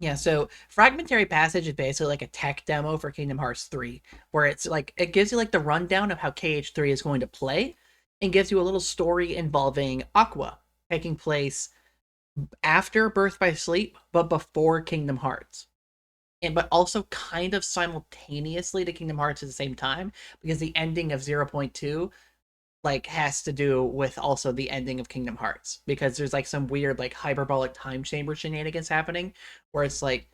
Yeah, so Fragmentary Passage is basically like a tech demo for Kingdom Hearts 3, where it's like, it gives you like the rundown of how KH3 is going to play, and gives you a little story involving Aqua, taking place after Birth by Sleep, but before Kingdom Hearts. But also kind of simultaneously to Kingdom Hearts at the same time, because the ending of 0.2 like has to do with also the ending of Kingdom Hearts, because there's like some weird like hyperbolic time chamber shenanigans happening where it's like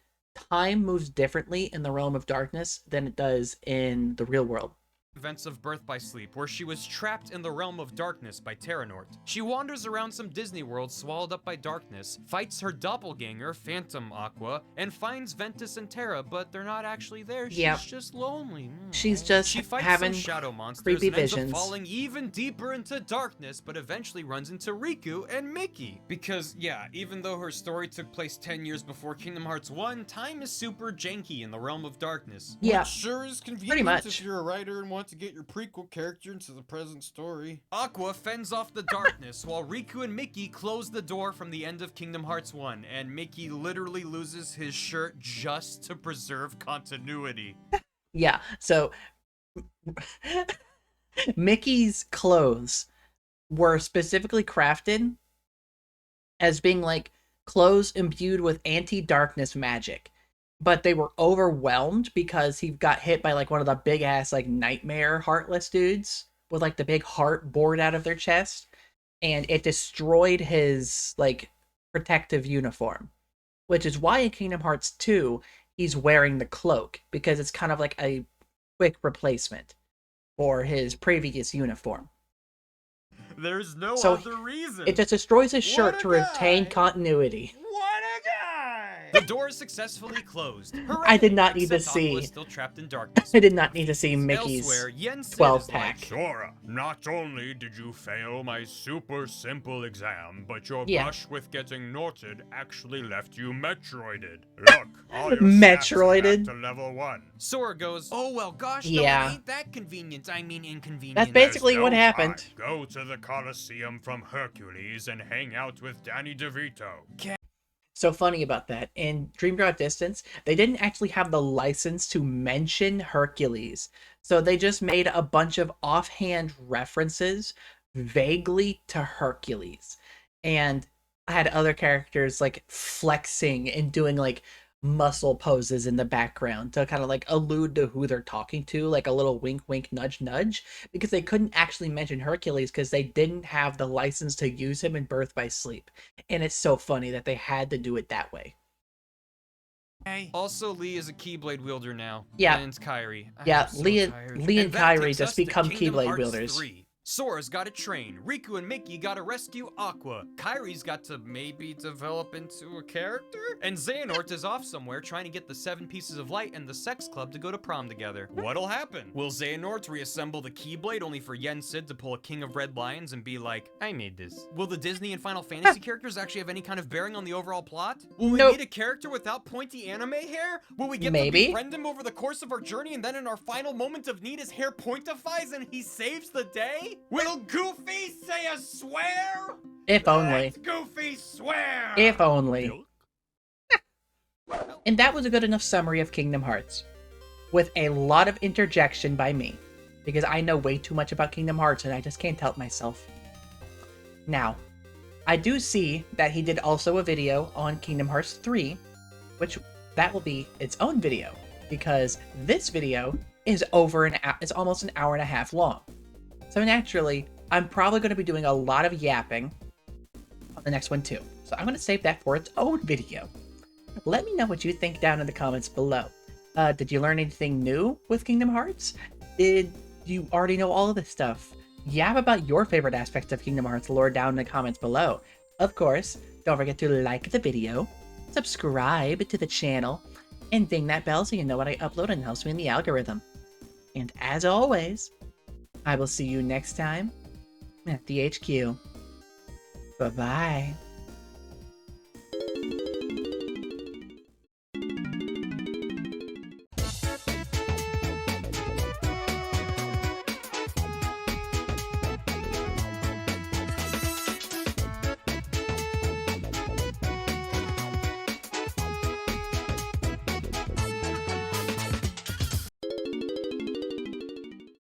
time moves differently in the realm of darkness than it does in the real world. Events of Birth by Sleep, where she was trapped in the realm of darkness by Terranort. She wanders around some Disney world swallowed up by darkness, fights her doppelganger, Phantom Aqua, and finds Ventus and Terra, but they're not actually there. She's just lonely. She's just she fights having some shadow monsters creepy and ends visions. up falling even deeper into darkness, but eventually runs into Riku and Mickey. Because, yeah, even though her story took place 10 years before Kingdom Hearts 1, time is super janky in the realm of darkness. Yeah, Which sure is convenient pretty much. if you're a writer and want to get your prequel character into the present story. Aqua fends off the darkness while Riku and Mickey close the door from the end of Kingdom Hearts 1, and Mickey literally loses his shirt just to preserve continuity. Yeah, so Mickey's clothes were specifically crafted as being like clothes imbued with anti-darkness magic, but they were overwhelmed because he got hit by like one of the big ass like nightmare heartless dudes with like the big heart bored out of their chest, and it destroyed his like protective uniform, which is why in Kingdom Hearts 2 he's wearing the cloak, because it's kind of like a quick replacement for his previous uniform. There's no So other reason. It just destroys his What shirt a to retain guy! continuity. What a guy! The door is successfully closed. Hooray! I did not need to Except Aqua is see- still trapped in darkness. I did not need to see Mickey's Elsewhere, Yen Sid 12 is pack. like, Sora, not only did you fail my super simple exam, but your Yeah. brush with getting Norted actually left you Metroided. Look, all your stats are Metroided? back to level 1. Sora goes, oh well gosh, Yeah. no, it ain't that convenient. I mean inconvenient. That's basically There's what no happened. time. Go to the Colosseum from Hercules and hang out with Danny DeVito. So funny about that. In Dream Drop Distance, they didn't actually have the license to mention Hercules. So they just made a bunch of offhand references vaguely to Hercules. And I had other characters like flexing and doing like muscle poses in the background to kind of like allude to who they're talking to, like a little wink wink nudge nudge, because they couldn't actually mention Hercules because they didn't have the license to use him in Birth by Sleep. And it's so funny that they had to do it that way. Also, Lee is a Keyblade wielder now. Yeah. And Kairi. Yeah, I'm so Lee tired. and that Kairi takes just us to become Kingdom Keyblade Hearts wielders. 3. Sora's gotta train, Riku and Mickey gotta rescue Aqua, Kairi's got to maybe develop into a character, and Xehanort is off somewhere trying to get the 7 Pieces of Light and the Sex Club to go to prom together. What'll happen? Will Xehanort reassemble the Keyblade only for Yen Sid to pull a King of Red Lions and be like, I made this? Will the Disney and Final Fantasy characters actually have any kind of bearing on the overall plot? Will we Nope. meet a character without pointy anime hair? Will we get Maybe. to befriend him over the course of our journey, and then in our final moment of need his hair pointifies and he saves the day? Will Goofy say a swear? If only. Let's Goofy swear! If only. And that was a good enough summary of Kingdom Hearts, with a lot of interjection by me, because I know way too much about Kingdom Hearts and I just can't help myself. Now, I do see that he did also a video on Kingdom Hearts 3, which that will be its own video, because this video is over it's almost an hour and a half long. So naturally, I'm probably going to be doing a lot of yapping on the next one too. So I'm going to save that for its own video. Let me know what you think down in the comments below. Did you learn anything new with Kingdom Hearts? Did you already know all of this stuff? Yap about your favorite aspects of Kingdom Hearts lore down in the comments below. Of course, don't forget to like the video, subscribe to the channel, and ding that bell so you know when I upload and helps me in the algorithm. And as always, I will see you next time at the HQ. Bye-bye.